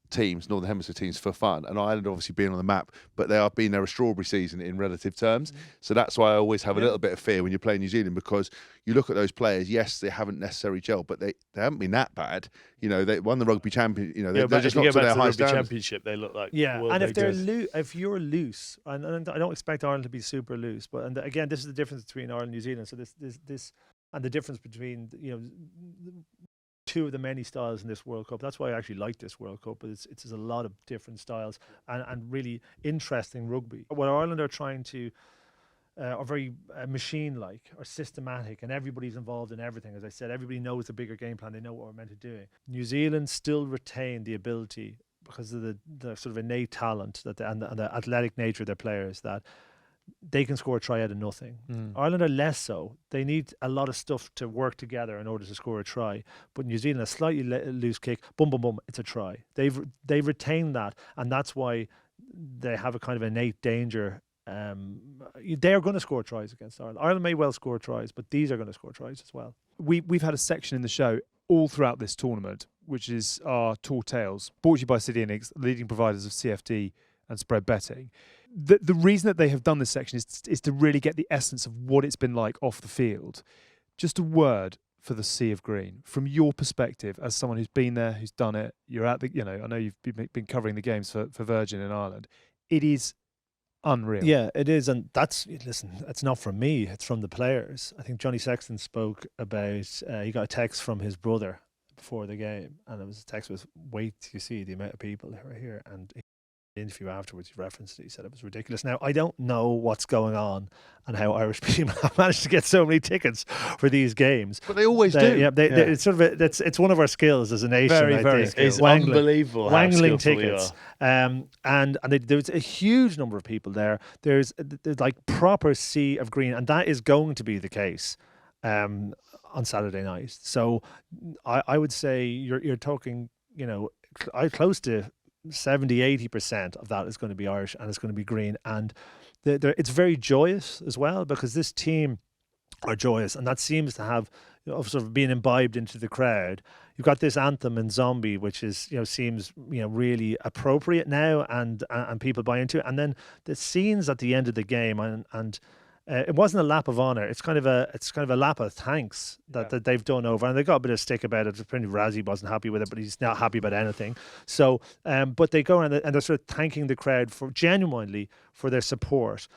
teams, Northern Hemisphere teams, for fun, and Ireland obviously being on the map, but they are being a strawberry season in relative terms. So that's why I always have a little bit of fear when you're playing New Zealand, because you look at those players, yes, they haven't necessarily gelled, but they haven't been that bad. They won the rugby champion. They're just not to their high standards. Championship, they look like and if you're loose, and I don't expect Ireland to be super loose, but again, this is the difference between Ireland and New Zealand. So this and the difference between two of the many styles in this World Cup. That's why I actually like this World Cup, but it's a lot of different styles and really interesting rugby. What Ireland are trying to are very machine-like or systematic, and everybody's involved in everything. As I said, everybody knows the bigger game plan. They know what we're meant to do. New Zealand still retain the ability, because of the sort of innate talent and the athletic nature of their players, that they can score a try out of nothing. Ireland are less so. They need a lot of stuff to work together in order to score a try. But New Zealand, a slightly loose kick, boom, boom, boom, it's a try. They've retained that, and that's why they have a kind of innate danger. They're going to score tries against Ireland. Ireland may well score tries, but these are going to score tries as well. We've had a section in the show all throughout this tournament, which is our Tall Tales, brought to you by City Enix, leading providers of CFD and spread betting. The reason that they have done this section is to really get the essence of what it's been like off the field. Just a word for the Sea of Green from your perspective as someone who's been there, who's done it. You're at the, I know you've been covering the games for Virgin in Ireland. It is unreal. Yeah, it is, and it's not from me, it's from the players. I think Johnny Sexton spoke about he got a text from his brother before the game, and it was a text with, wait till you see the amount of people who are here. And the interview afterwards, he referenced it, he said it was ridiculous. Now, I don't know what's going on and how Irish people have managed to get so many tickets for these games, but they always do. Yeah, it's sort of it's one of our skills as a nation. Very skillful. It's unbelievable. Wangling tickets, and there's a huge number of people there. There's like proper sea of green, and that is going to be the case on Saturday night. So I would say you're talking, close to 70-80% of that is going to be Irish, and it's going to be green, and it's very joyous as well, because this team are joyous, and that seems to have sort of been imbibed into the crowd. You've got this anthem in Zombie, which is seems really appropriate now, and people buy into it, and then the scenes at the end of the game, and it wasn't a lap of honour. It's kind of a lap of thanks that they've done over, and they got a bit of stick about it. Apparently, Razzie wasn't happy with it, but he's not happy about anything. So, but they go around and they're sort of thanking the crowd genuinely for their support.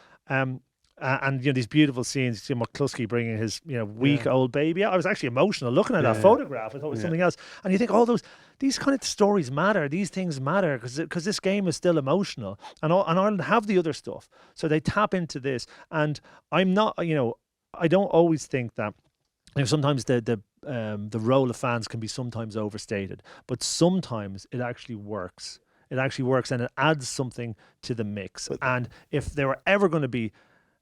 And these beautiful scenes. You see McCluskey bringing his week-old baby. I was actually emotional looking at that photograph. I thought it was something else. And you think these kind of stories matter. These things matter because this game is still emotional. And Ireland have the other stuff, so they tap into this. And I'm not, I don't always think that. Sometimes the role of fans can be sometimes overstated, but sometimes it actually works. It actually works, and it adds something to the mix. And if there were ever going to be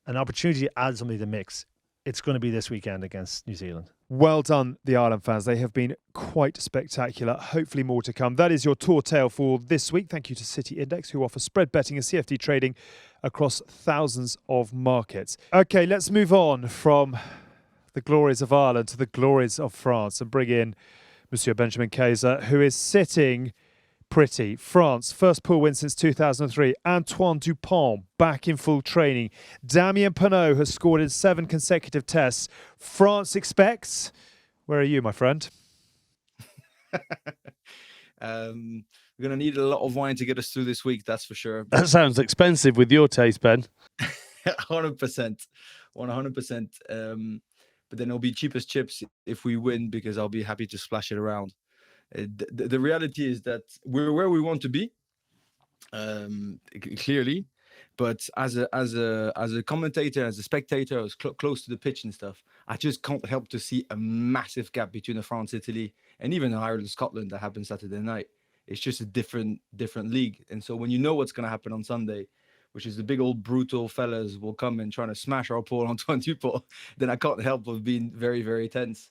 an opportunity to add something to the mix, it's going to be this weekend against New Zealand. Well done, the Ireland fans. They have been quite spectacular. Hopefully more to come. That is your tour tale for this week. Thank you to City Index, who offer spread betting and CFD trading across thousands of markets. Okay, let's move on from the glories of Ireland to the glories of France and bring in Monsieur Benjamin Kayser, who is sitting pretty. France, first pool win since 2003. Antoine Dupont back in full training. Damien Penaud has scored in 7 consecutive tests. France expects. Where are you, my friend? We're going to need a lot of wine to get us through this week, that's for sure. That sounds expensive with your taste, Ben. 100%. 100%. But then it'll be cheap as chips if we win, because I'll be happy to splash it around. The reality is that we're where we want to be, clearly, but as a commentator, as a spectator, I was close to the pitch and stuff. I just can't help to see a massive gap between the France, Italy, and even Ireland, Scotland that happened Saturday night. It's just a different league, and so when you know what's going to happen on Sunday, which is the big old brutal fellas will come and trying to smash our Paul Antoine Dupont, then I can't help but being very, very tense.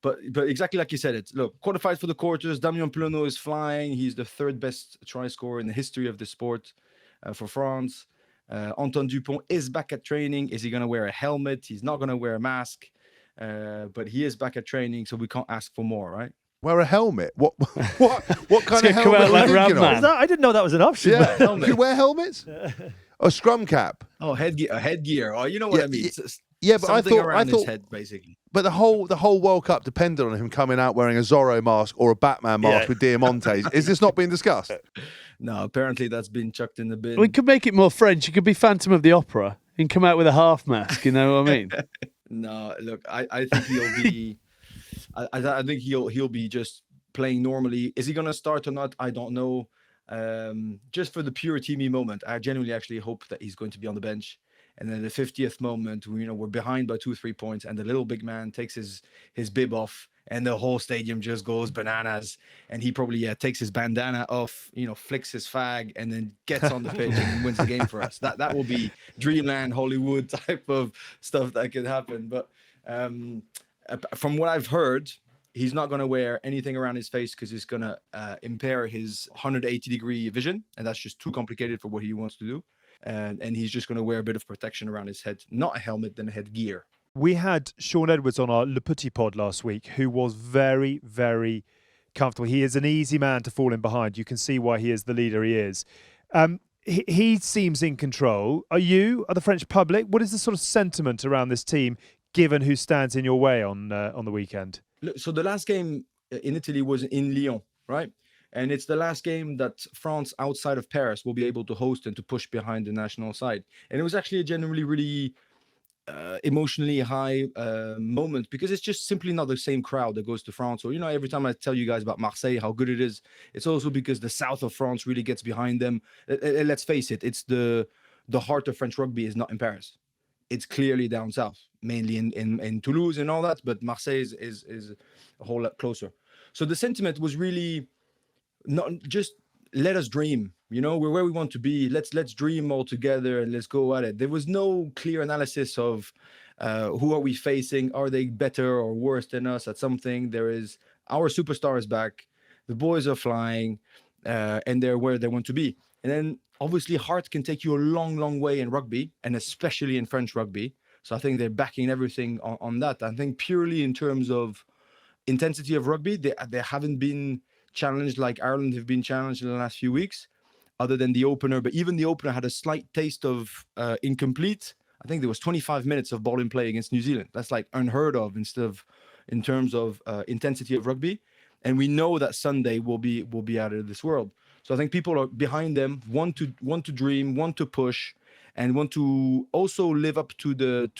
But exactly like you said it. Look, qualified for the quarters. Damien Penaud is flying. He's the 3rd best try scorer in the history of the sport for France. Antoine Dupont is back at training. Is he going to wear a helmet? He's not going to wear a mask. But he is back at training, so we can't ask for more, right? Wear a helmet? What kind of helmet are you thinking of? I didn't know that was an option. Yeah, helmet. You wear helmets? A scrum cap? Oh, headgear. Oh, you know what I mean. But I thought his head, basically. But the whole World Cup depended on him coming out wearing a Zorro mask or a Batman mask with Diamantes. Is this not being discussed? No, apparently that's been chucked in the bin. We could make it more French. You could be Phantom of the Opera and come out with a half mask. You know what I mean? No, look, I think he'll be. I think he'll be just playing normally. Is he going to start or not? I don't know. Just for the pure teamy moment, I genuinely actually hope that he's going to be on the bench. And then the 50th moment, we're behind by 2-3 points, and the little big man takes his bib off, and the whole stadium just goes bananas. And he probably takes his bandana off, flicks his fag, and then gets on the pitch and wins the game for us. That will be dreamland Hollywood type of stuff that could happen. But from what I've heard, he's not going to wear anything around his face because it's going to impair his 180-degree vision, and that's just too complicated for what he wants to do. And he's just going to wear a bit of protection around his head, not a helmet, then a headgear. We had Sean Edwards on our Le Petit Pod last week, who was very, very comfortable. He is an easy man to fall in behind. You can see why he is the leader he is. He seems in control. Are the French public? What is the sort of sentiment around this team, given who stands in your way on the weekend? Look, so the last game in Italy was in Lyon, right? And it's the last game that France outside of Paris will be able to host and to push behind the national side. And it was actually a generally really emotionally high moment, because it's just simply not the same crowd that goes to France. Or, every time I tell you guys about Marseille, how good it is, it's also because the south of France really gets behind them. Let's face it, it's the heart of French rugby is not in Paris. It's clearly down south, mainly in Toulouse and all that, but Marseille is a whole lot closer. So the sentiment was really not just let us dream. We're where we want to be. Let's dream all together and let's go at it. There was no clear analysis of who are we facing. Are they better or worse than us at something? There is our superstar is back. The boys are flying, and they're where they want to be. And then obviously heart can take you a long, long way in rugby, and especially in French rugby. So I think they're backing everything on that. I think purely in terms of intensity of rugby, they haven't been challenged like Ireland have been challenged in the last few weeks, other than the opener. But even the opener had a slight taste of incomplete. I think there was 25 minutes of ball in play against New Zealand. That's like unheard of in terms of intensity of rugby. And we know that Sunday will be out of this world. So I think people are behind them, want to dream, want to push, and want to also live up to being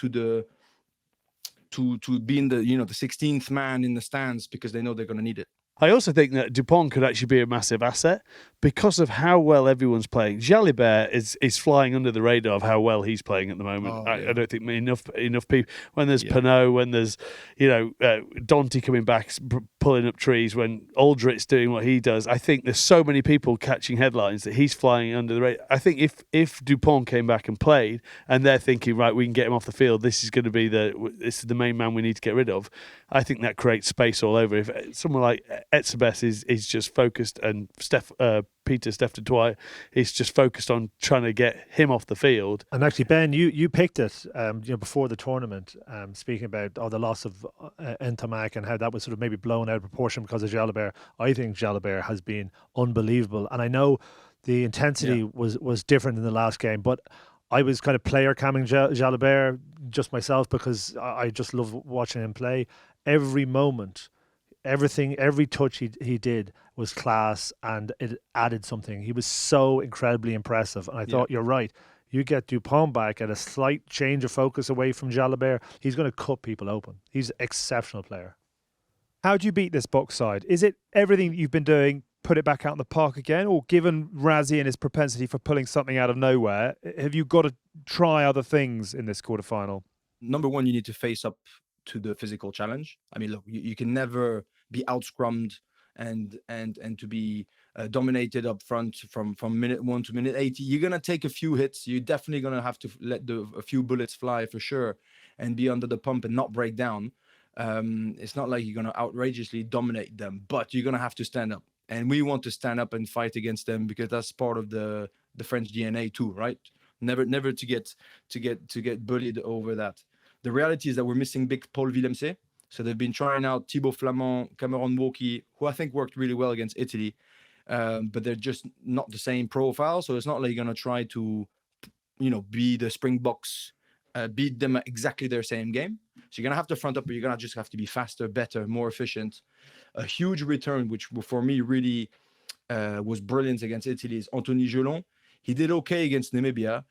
the 16th man in the stands, because they know they're going to need it. I also think that Dupont could actually be a massive asset because of how well everyone's playing. Jalibert is flying under the radar of how well he's playing at the moment. I don't think enough people. When there's Pinot, when there's Dante coming back, pulling up trees, when Aldrit's doing what he does, I think there's so many people catching headlines that he's flying under the radar. I think if Dupont came back and played, and they're thinking, right, we can get him off the field, this is going to be this is the main man we need to get rid of. I think that creates space all over. If someone like Etzebeth is just focused, and Peter Steph-Dutoit is just focused on trying to get him off the field. And actually, Ben, you picked it before the tournament, speaking about the loss of Ntamak and how that was sort of maybe blown out of proportion because of Jalibert. I think Jalibert has been unbelievable, and I know the intensity was different in the last game, but I was kind of player camming Jalibert just myself, because I just love watching him play. Every moment, every touch he did was class, and it added something. He was so incredibly impressive, and I thought, you're right. You get Dupont back at a slight change of focus away from Jalibert, he's going to cut people open. He's an exceptional player. How do you beat this box side? Is it everything that you've been doing, put it back out in the park again? Or given Razzie and his propensity for pulling something out of nowhere, have you got to try other things in this quarterfinal? Number one, you need to face up to the physical challenge. I mean, look, you can never be out-scrummed and to be dominated up front from minute 1 to minute 80. You're going to take a few hits. You're definitely going to have to let a few bullets fly for sure, and be under the pump and not break down. It's not like you're going to outrageously dominate them, but you're going to have to stand up. And we want to stand up and fight against them, because that's part of the French DNA too, right? Never to get bullied over that. The reality is that we're missing big Paul Villemc. So they've been trying out Thibaut Flamand, Cameron Woki, who I think worked really well against Italy, but they're just not the same profile. So it's not like you're going to try to, be the Springboks, beat them at exactly their same game. So you're going to have to front up, but you're going to just have to be faster, better, more efficient. A huge return, which for me really was brilliant against Italy, is Anthony Gelon. He did okay against Namibia,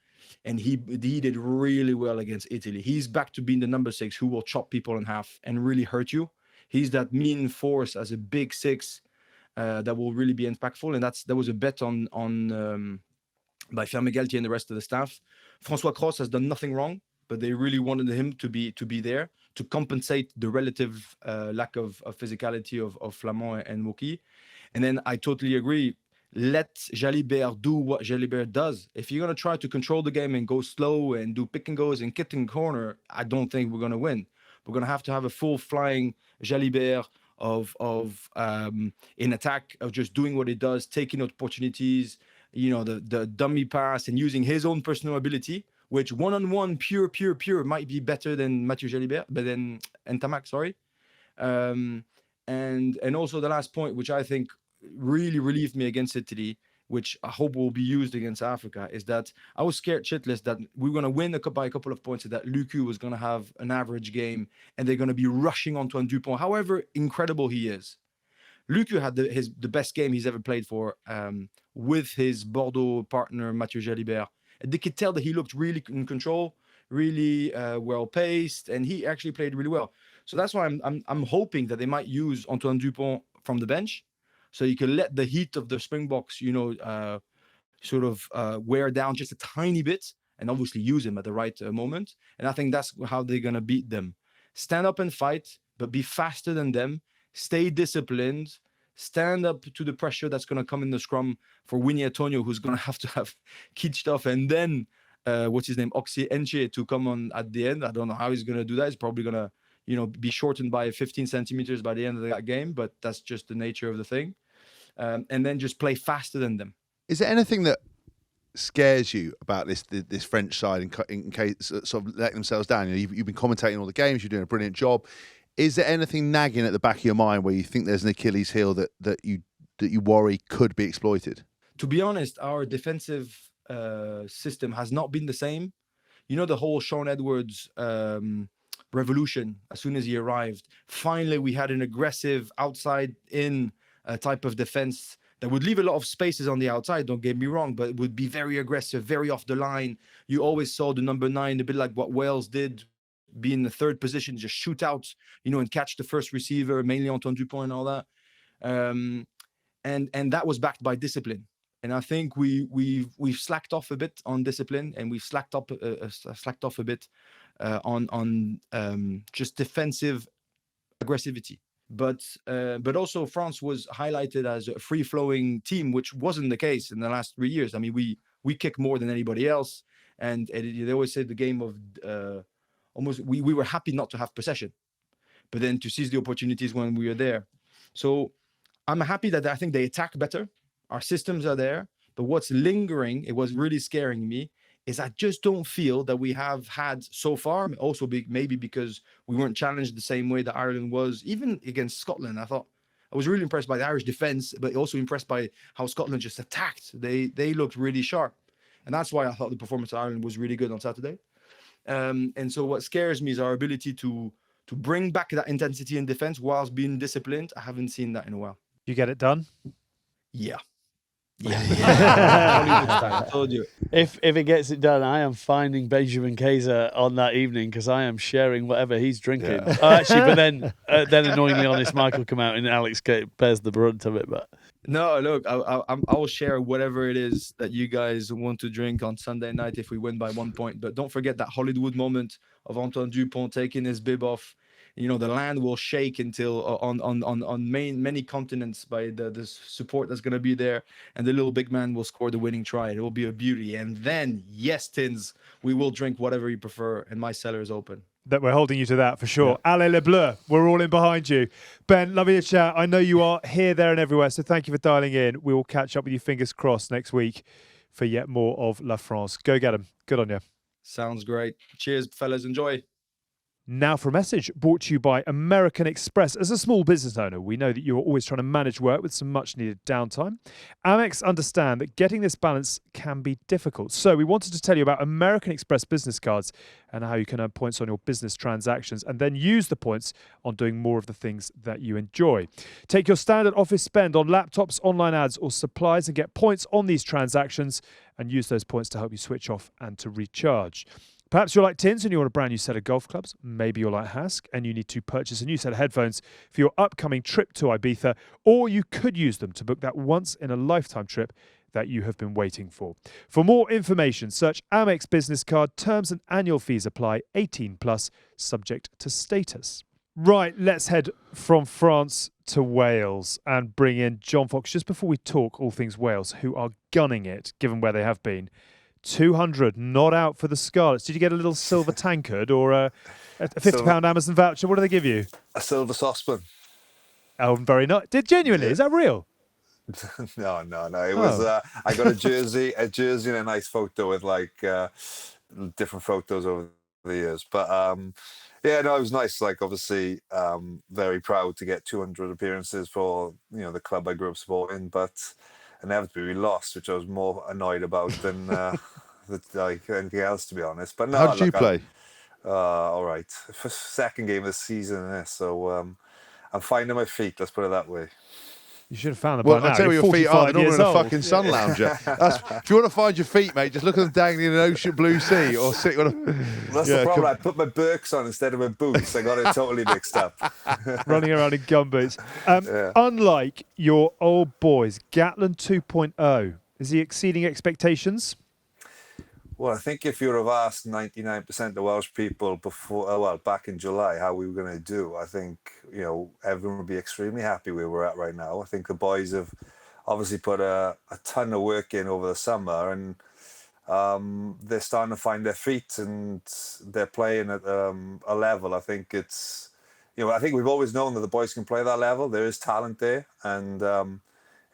and he did really well against Italy. He's back to being the number 6 who will chop people in half and really hurt you. He's that mean force as a big 6 that will really be impactful. And that was a bet on by Ferme Galtier and the rest of the staff. François Cross has done nothing wrong, but they really wanted him to be there to compensate the relative lack of physicality of Flamand and Woki. And then I totally agree. Let Jalibert do what Jalibert does. If you're going to try to control the game and go slow and do pick and goes and get in the corner, I don't think we're going to win. We're going to have a full flying Jalibert of in attack, of just doing what he does, taking opportunities, the dummy pass, and using his own personal ability, which one-on-one, pure might be better than Mathieu Jalibert, but then Ntamak, sorry. And also the last point, which I think really relieved me against Italy, which I hope will be used against Africa, is that I was scared shitless that we were going to win by a couple of points, and that Lucu was going to have an average game and they're going to be rushing Antoine Dupont, however incredible he is. Lucu had the best game he's ever played for with his Bordeaux partner, Mathieu Jalibert. And they could tell that he looked really in control, really well-paced, and he actually played really well. So that's why I'm hoping that they might use Antoine Dupont from the bench, so you can let the heat of the Springboks, sort of wear down just a tiny bit, and obviously use him at the right moment. And I think that's how they're going to beat them. Stand up and fight, but be faster than them. Stay disciplined. Stand up to the pressure that's going to come in the scrum for Winnie Antonio, who's going to have Kitchtov and then what's his name, Oxy Enche to come on at the end. I don't know how he's going to do that. He's probably going to, be shortened by 15 centimeters by the end of that game, but that's just the nature of the thing. And then just play faster than them. Is there anything that scares you about this French side in case sort of letting themselves down? You've been commentating all the games. You're doing a brilliant job. Is there anything nagging at the back of your mind where you think there's an Achilles heel that you worry could be exploited? To be honest, our defensive system has not been the same. The whole Sean Edwards revolution as soon as he arrived. Finally, we had an aggressive outside-in type of defense that would leave a lot of spaces on the outside, don't get me wrong, but it would be very aggressive, very off the line. You always saw the number 9, a bit like what Wales did, be in the third position, just shoot out, and catch the first receiver, mainly Antoine Dupont and all that. And that was backed by discipline. And I think we've slacked off a bit on discipline, and we've slacked off a bit on just defensive aggressivity. But also France was highlighted as a free-flowing team, which wasn't the case in the last 3 years. I mean, we kick more than anybody else, and they always say the game of almost we were happy not to have possession, but then to seize the opportunities when we were there. So I'm happy that I think they attack better. Our systems are there, but what's lingering, it was really scaring me, is I just don't feel that we have had so far, also maybe because we weren't challenged the same way that Ireland was, even against Scotland. I was really impressed by the Irish defense, but also impressed by how Scotland just attacked. They looked really sharp. And that's why I thought the performance of Ireland was really good on Saturday. And so what scares me is our ability to bring back that intensity in defense whilst being disciplined. I haven't seen that in a while. You get it done? Yeah. I told you. If it gets it done, I am finding Benjamin Kayser on that evening because I am sharing whatever he's drinking. Yeah. Actually, but then annoyingly honest, Michael come out and Alex bears the brunt of it. But no, look, I'll share whatever it is that you guys want to drink on Sunday night if we win by 1 point. But don't forget that Hollywood moment of Antoine Dupont taking his bib off. The land will shake until on many continents by the support that's going to be there, and the little big man will score the winning try. It will be a beauty. And then, yes, Tins, we will drink whatever you prefer, and my cellar is open. That we're holding you to that for sure. Yeah. Allez le bleu, we're all in behind you. Ben, lovely to chat. I know you are here, there, and everywhere, so thank you for dialing in. We will catch up with you, fingers crossed, next week for yet more of La France. Go get them. Good on you. Sounds great. Cheers, fellas. Enjoy. Now for a message brought to you by American Express. As a small business owner, we know that you're always trying to manage work with some much needed downtime. Amex understand that getting this balance can be difficult. So we wanted to tell you about American Express business cards and how you can earn points on your business transactions and then use the points on doing more of the things that you enjoy. Take your standard office spend on laptops, online ads or supplies and get points on these transactions and use those points to help you switch off and to recharge. Perhaps you're like Tins and you want a brand new set of golf clubs. Maybe you're like Hask and you need to purchase a new set of headphones for your upcoming trip to Ibiza, or you could use them to book that once-in-a-lifetime trip that you have been waiting for. For more information, search Amex Business Card. Terms and annual fees apply. 18+, subject to status. Right, let's head from France to Wales and bring in John Fox just before we talk all things Wales, who are gunning it, given where they have been. 200 not out for the Scarlets. Did you get a little silver tankard or a £50 Amazon voucher? What do they give you? A silver saucepan. Oh, very nice. Genuinely, is that real? No. It was. I got a jersey and a nice photo with different photos over the years. But Yeah, no, it was nice. Like, obviously, very proud to get 200 appearances for the club I grew up supporting, but inevitably we lost, which I was more annoyed about than like anything else, to be honest. But How no, did you look, play? all right, second game of the season, so I'm finding my feet. Let's put it that way. You should have found them Well, by I now. tell you You're where your feet are. They're 45 normally years in a old. fucking sun lounger. If you want to find your feet, mate, just look at them dangling in an ocean blue sea or sit on a. That's the problem. I put my Birks on instead of my boots. I got it totally mixed up. Running around in gumboots. Yeah. Unlike your old boys, Gatland 2.0, is he exceeding expectations? Well, I think if you would have asked 99% of Welsh people before, back in July, how we were going to do, I think, everyone would be extremely happy where we're at right now. I think the boys have obviously put a ton of work in over the summer, and they're starting to find their feet, and they're playing at a level. I think I think we've always known that the boys can play that level. There is talent there, and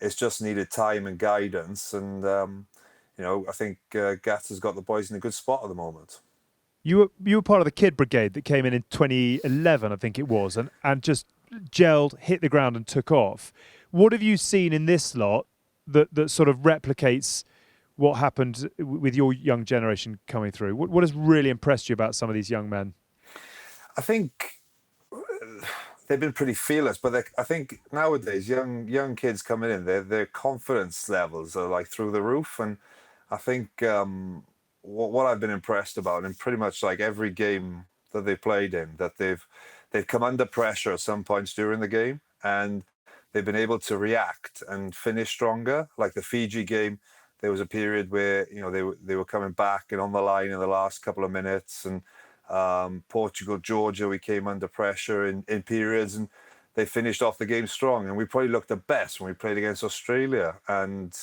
it's just needed time and guidance. And I think Gats has got the boys in a good spot at the moment. You were part of the kid brigade that came in 2011, I think it was, and just gelled, hit the ground and took off. What have you seen in this lot that sort of replicates what happened with your young generation coming through? What has really impressed you about some of these young men? I think they've been pretty fearless, but I think nowadays young kids coming in, their confidence levels are like through the roof, and I think what I've been impressed about in pretty much like every game that they played in, that they've come under pressure at some points during the game, and they've been able to react and finish stronger. Like the Fiji game, there was a period where they were coming back and on the line in the last couple of minutes, and Portugal, Georgia, we came under pressure in periods, and they finished off the game strong. And we probably looked the best when we played against Australia. And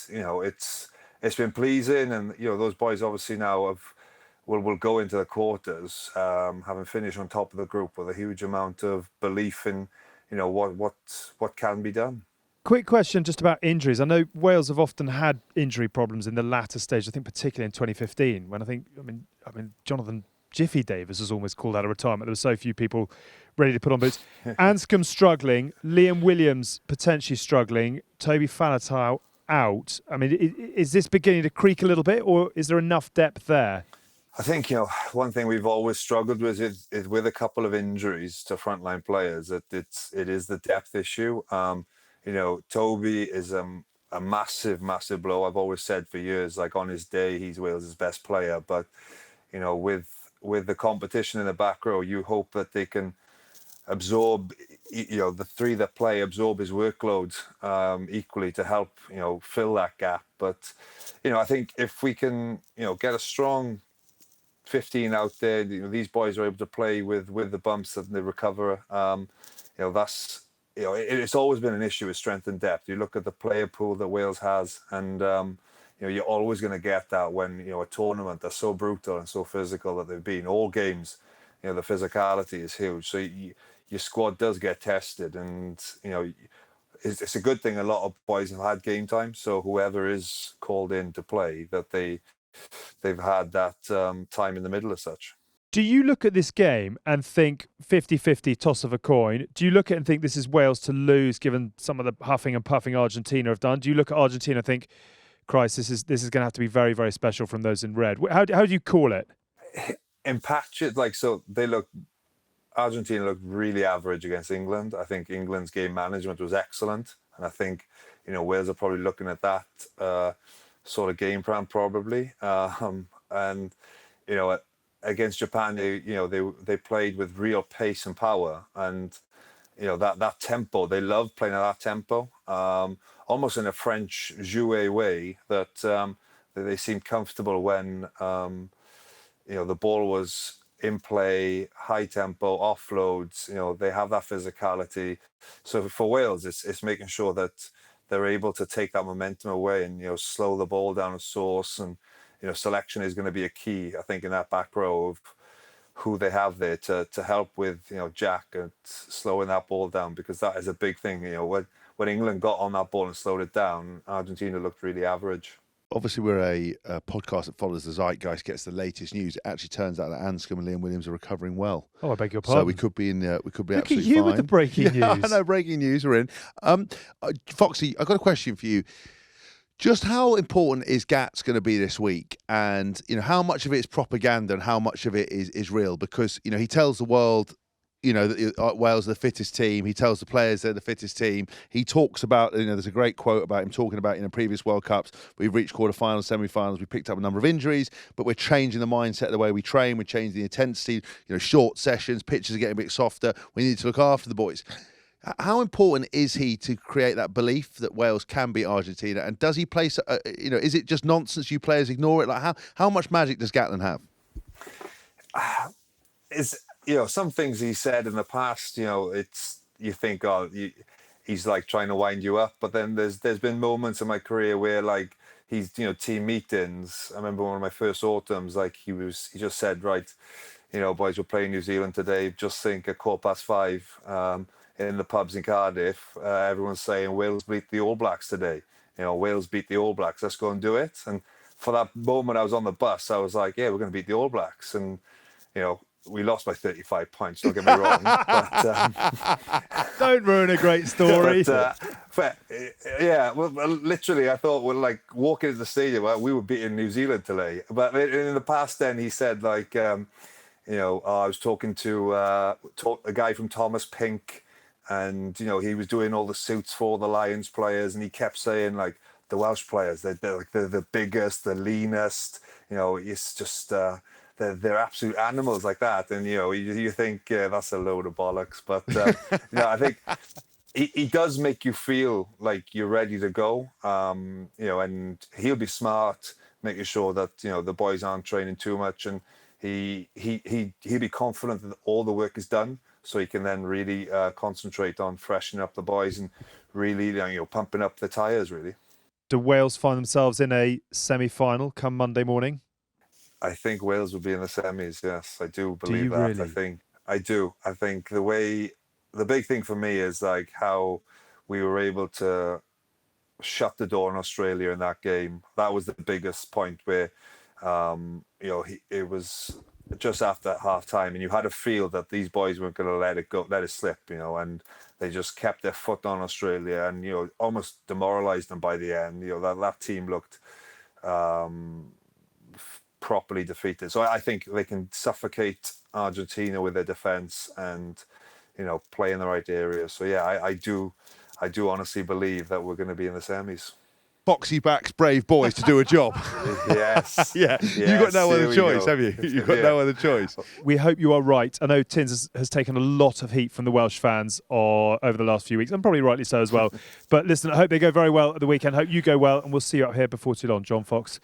it's been pleasing. And those boys obviously now will go into the quarters, having finished on top of the group with a huge amount of belief in what can be done. Quick question just about injuries. I know Wales have often had injury problems in the latter stage. I think particularly in 2015, when I mean Jonathan Jiffy Davies was almost called out of retirement. There were so few people ready to put on boots. Anscombe struggling, Liam Williams potentially struggling, Toby Faletau out. I mean, is this beginning to creak a little bit, or is there enough depth there? I think one thing we've always struggled with is with a couple of injuries to frontline players, that it is the depth issue. Toby is a massive blow. I've always said for years, like on his day, he's Wales' best player, but with the competition in the back row, you hope that they can absorb, the three that play absorb his workload equally to help, fill that gap. But, I think if we can, get a strong 15 out there, these boys are able to play with the bumps and they recover. That's, it's always been an issue with strength and depth. You look at the player pool that Wales has, and you're always going to get that when a tournament that's so brutal and so physical that they've been all games. The physicality is huge, so your squad does get tested, and it's a good thing. A lot of boys have had game time, so whoever is called in to play, that they've had that time in the middle as such. Do you look at this game and think 50-50 toss of a coin? Do you look at it and think this is Wales to lose, given some of the huffing and puffing Argentina have done? Do you look at Argentina and think, Christ, this is going to have to be very, very special from those in red? How do you call it? In patches, Argentina looked really average against England. I think England's game management was excellent, and I think Wales are probably looking at that sort of game plan probably, and against Japan, they played with real pace and power, and that tempo. They love playing at that tempo, almost in a French jouet way, that they seemed comfortable when the ball was in play, high tempo, offloads. They have that physicality. So for Wales, it's making sure that they're able to take that momentum away and slow the ball down a source. And selection is going to be a key, I think, in that back row of who they have there to help with Jack and slowing that ball down, because that is a big thing. When England got on that ball and slowed it down, Argentina looked really average. obviously we're a podcast that follows the zeitgeist, gets the latest news. It actually turns out that Anscombe and Liam Williams are recovering well. Oh, I beg your pardon. So we could be Look absolutely at you fine. with the breaking Yeah, news. I know, breaking news. We're in. Foxy, I've got a question for you. Just how important is Gats going to be this week? And, how much of it is propaganda and how much of it is real? Because, he tells the world, that Wales are the fittest team. He tells the players they're the fittest team. He talks about, there's a great quote about him talking about, previous World Cups, we've reached quarterfinals, semi-finals, we picked up a number of injuries, but we're changing the mindset of the way we train. We're changing the intensity, short sessions, pitches are getting a bit softer. We need to look after the boys. How important is he to create that belief that Wales can beat Argentina? And does he play, is it just nonsense you players ignore it? Like how much magic does Gatland have? Some things he said in the past, it's, you think, he's like trying to wind you up. But then there's been moments in my career where like he's, team meetings. I remember one of my first autumns, like he just said, right, boys, we're playing New Zealand today. Just think at 5:15, in the pubs in Cardiff, everyone's saying Wales beat the All Blacks today. Wales beat the All Blacks. Let's go and do it. And for that moment, I was on the bus. I was like, yeah, we're going to beat the All Blacks. And, we lost by 35 points, don't get me wrong. But, don't ruin a great story. But literally, I thought we're like walking into the stadium, we were beating New Zealand today. But in the past, then he said, like, I was talking to a guy from Thomas Pink, and, he was doing all the suits for the Lions players, and he kept saying, like, the Welsh players, they're the biggest, the leanest, it's just... They're absolute animals like that, and you think that's a load of bollocks. But I think he does make you feel like you're ready to go. And he'll be smart, making sure that the boys aren't training too much, and he'll be confident that all the work is done, so he can then really concentrate on freshening up the boys and really pumping up the tyres. Really, do Wales find themselves in a semi-final come Monday morning? I think Wales will be in the semis. Yes, I do believe that. Really? I do. I think the big thing for me is like how we were able to shut the door on Australia in that game. That was the biggest point where, it was just after half time, and you had a feel that these boys weren't going to let it slip, and they just kept their foot on Australia, and almost demoralised them by the end. That team looked. Properly defeated. So I think they can suffocate Argentina with their defense and, play in the right areas. So yeah, I do honestly believe that we're going to be in the semis. Foxy backs brave boys to do a job. Yes. Yeah. Yes, You've got no other choice, go. have you? You've got no other choice. We hope you are right. I know Tins has taken a lot of heat from the Welsh fans over the last few weeks, and probably rightly so as well. But listen, I hope they go very well at the weekend. Hope you go well, and we'll see you up here before too long. John Fox,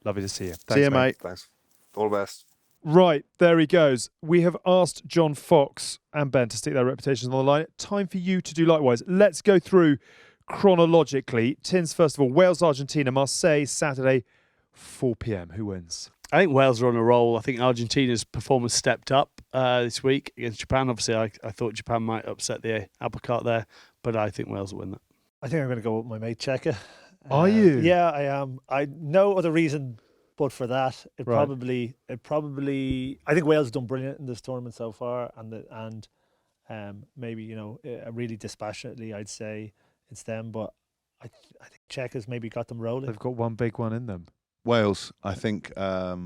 lovely to see you. Thanks, see you, mate. Thanks. All the best. Right, there he goes. We have asked John Fox and Ben to stick their reputations on the line. Time for you to do likewise. Let's go through chronologically. Tins, first of all, Wales-Argentina, Marseille, Saturday, 4 p.m. Who wins? I think Wales are on a roll. I think Argentina's performance stepped up this week against Japan. Obviously, I thought Japan might upset the apple cart there, but I think Wales will win that. I think I'm going to go with my mate Checa. Are you? Yeah, I am. No other reason but for that. It Right. probably. I think Wales have done brilliant in this tournament so far, and maybe really dispassionately, I'd say it's them. But I think Checa's maybe got them rolling. They've got one big one in them. Wales, I think I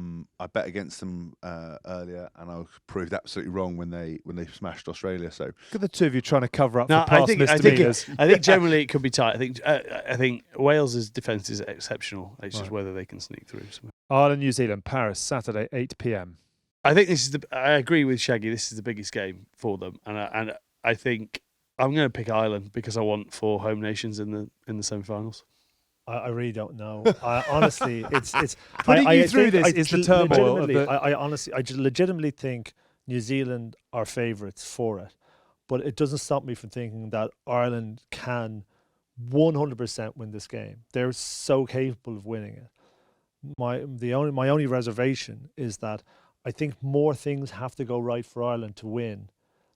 bet against them earlier, and I was proved absolutely wrong when they smashed Australia. So Look at the two of you trying to cover up No, for past misdemeanours. I think generally it could be tight. I think Wales's defence is exceptional. It's just Right. whether they can sneak through. Ireland, New Zealand, Paris, Saturday, 8 p.m. I think I agree with Shaggy. This is the biggest game for them, and I think I'm going to pick Ireland because I want 4 home nations in the semi-finals. I really don't know. Honestly, it's Putting you through think- this is the turmoil of legitimately, the- I honestly, I just legitimately think New Zealand are favourites for it, but it doesn't stop me from thinking that Ireland can 100% win this game. They're so capable of winning it. My only reservation is that I think more things have to go right for Ireland to win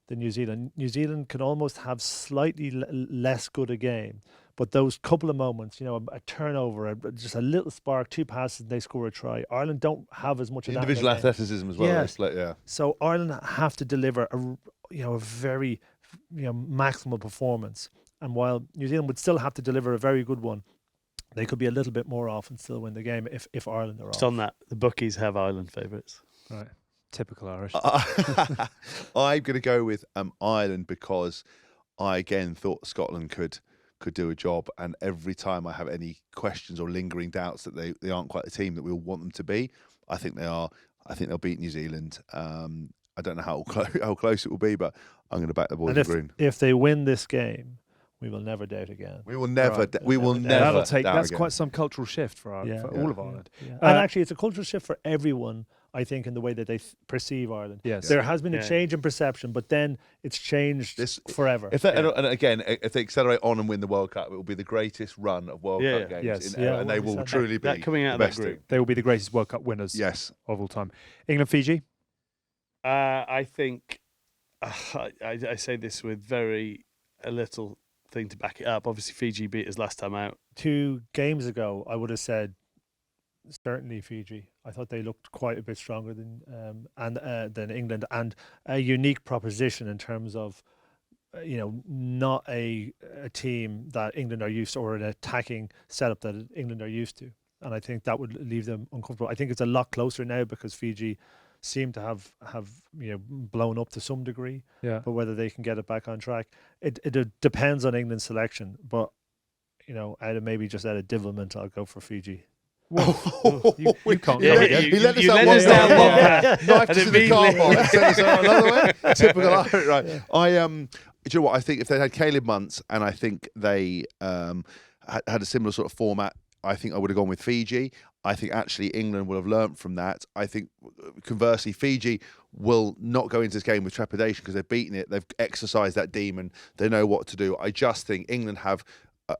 than New Zealand. New Zealand can almost have slightly less good a game, but those couple of moments, a turnover, just a little spark, 2 passes, and they score a try. Ireland don't have as much of that. Individual athleticism as well. Yes. Yeah. So Ireland have to deliver a very maximal performance, and while New Zealand would still have to deliver a very good one, they could be a little bit more off and still win the game if Ireland are off. Just on that, the bookies have Ireland favourites. Right. Typical Irish. I'm going to go with Ireland because I again thought Scotland could do a job, and every time I have any questions or lingering doubts that they aren't quite the team that we all want them to be, I think they are. I think they'll beat New Zealand. I don't know how close it will be, but I'm going to back the boys in green. If they win this game, we will never doubt again. We will never. Right. We will never. That'll take. doubt That's again. quite some cultural shift for all of Ireland. Yeah. And actually, it's a cultural shift for everyone, I think, in the way that they perceive Ireland. Yes. There has been a change in perception, but then it's changed forever. If they, and again, if they accelerate on and win the World Cup, it will be the greatest run of World Cup games, Yes. and they will truly be coming out the of best that group. team. They will be the greatest World Cup winners Yes. of all time. England, Fiji. I think I say this with very little thing to back it up. Obviously, Fiji beat us last time out. 2 games ago, I would have said certainly Fiji. I thought they looked quite a bit stronger than England, and a unique proposition in terms of not a team that England are used to, or an attacking setup that England are used to. And I think that would leave them uncomfortable. I think it's a lot closer now because Fiji seem to have blown up to some degree. Yeah. But whether they can get it back on track, it depends on England's selection. But out of devilment, I'll go for Fiji. You can't Yeah, go again. He let us you down let us down one one way. way. Knifed And us in the car immediately- park and sent us on another way. Typical Irish, right? Do you know what? I think if they had Caleb Muntz, and I think they had a similar sort of format, I think I would have gone with Fiji. I think actually England will have learnt from that. I think conversely, Fiji will not go into this game with trepidation because they've beaten it. They've exercised that demon. They know what to do. I just think England have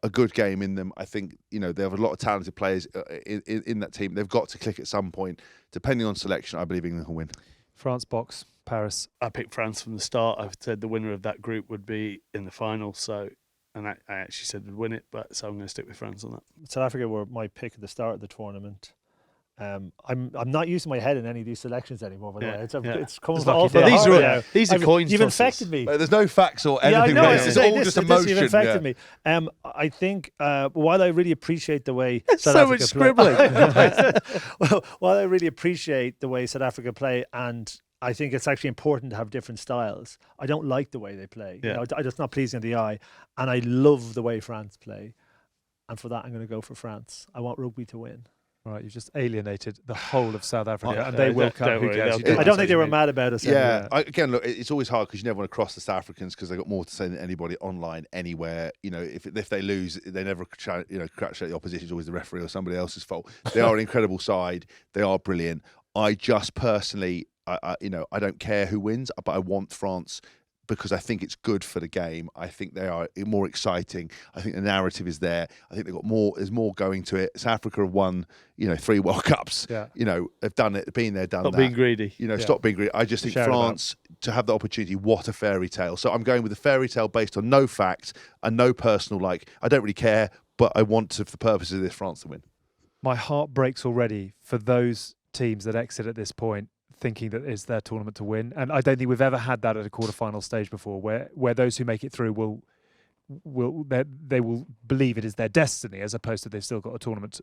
a good game in them. I think they have a lot of talented players in that team. They've got to click at some point. Depending on selection, I believe England will win. France box, Paris. I picked France from the start. I've said the winner of that group would be in the final. And I actually said would win it, so I'm going to stick with France on that. South Africa were my pick at the start of the tournament. I'm not using my head in any of these selections anymore. By the way, it's coming It's lucky off the day. These heart are now. these are coin You've tosses. infected me. But there's no facts or Yeah, I anything. know. This is all just emotion. You've infected me. I think while I really appreciate the way South So much Africa scribbling. well, while I really appreciate the way South Africa play, and I think it's actually important to have different styles, I don't like the way they play. Yeah. It's not pleasing to the eye, and I love the way France play. And for that, I'm going to go for France. I want rugby to win. Right, you've just alienated the whole of South Africa, Yeah, and they will don't come. Who worry, cares? they'll- I don't think they were mad about us. Yeah, again, look, it's always hard because you never want to cross the South Africans because they've got more to say than anybody online anywhere. If they lose, they never congratulate the opposition. It's always the referee or somebody else's fault. They are an incredible side. They are brilliant. I just personally, I don't care who wins, but I want France because I think it's good for the game. I think they are more exciting. I think the narrative is there. I think they've got more. There's more going to it. South Africa have won, 3 World Cups. Yeah. They've done it. Been there, done Not that. being greedy. Stop being greedy. I just think Shout about. France to have the opportunity. What a fairy tale! So I'm going with a fairy tale based on no facts and no personal. I don't really care, but I want to, for the purposes of this, France to win. My heart breaks already for those teams that exit at this point thinking that it's their tournament to win, and I don't think we've ever had that at a quarter-final stage before, where those who make it through will believe it is their destiny, as opposed to they've still got a tournament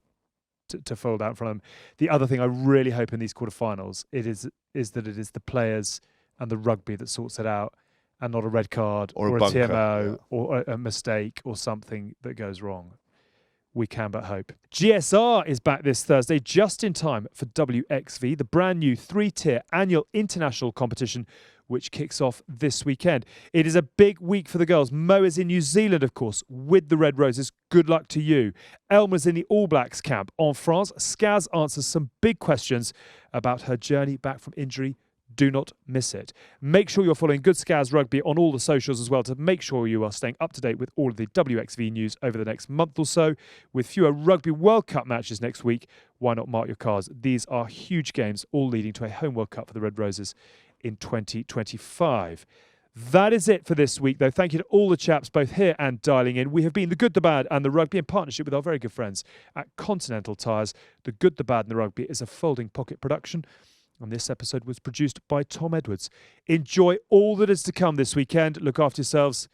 to fold out from them. The other thing I really hope in these quarterfinals is that it is the players and the rugby that sorts it out, and not a red card Or a a bunker, TMO or a mistake or something that goes wrong. We can but hope. GSR is back this Thursday just in time for WXV, the brand new 3-tier annual international competition which kicks off this weekend. It is a big week for the girls. Mo is in New Zealand, of course, with the Red Roses. Good luck to you. Elma's in the All Blacks camp. En France, Skaz answers some big questions about her journey back from injury. Do not miss it. Make sure you're following Good Skaz Rugby on all the socials as well to make sure you are staying up to date with all of the WXV news over the next month or so. With fewer Rugby World Cup matches next week, why not mark your cards? These are huge games, all leading to a home World Cup for the Red Roses in 2025. That is it for this week, though. Thank you to all the chaps, both here and dialing in. We have been The Good, the Bad and the Rugby in partnership with our very good friends at Continental Tyres. The Good, the Bad and the Rugby is a folding pocket production, and this episode was produced by Tom Edwards. Enjoy all that is to come this weekend. Look after yourselves.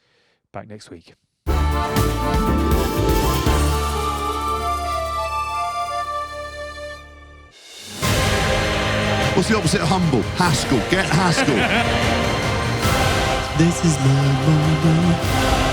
Back next week. What's the opposite of humble? Haskell. Get Haskell. This is my moment.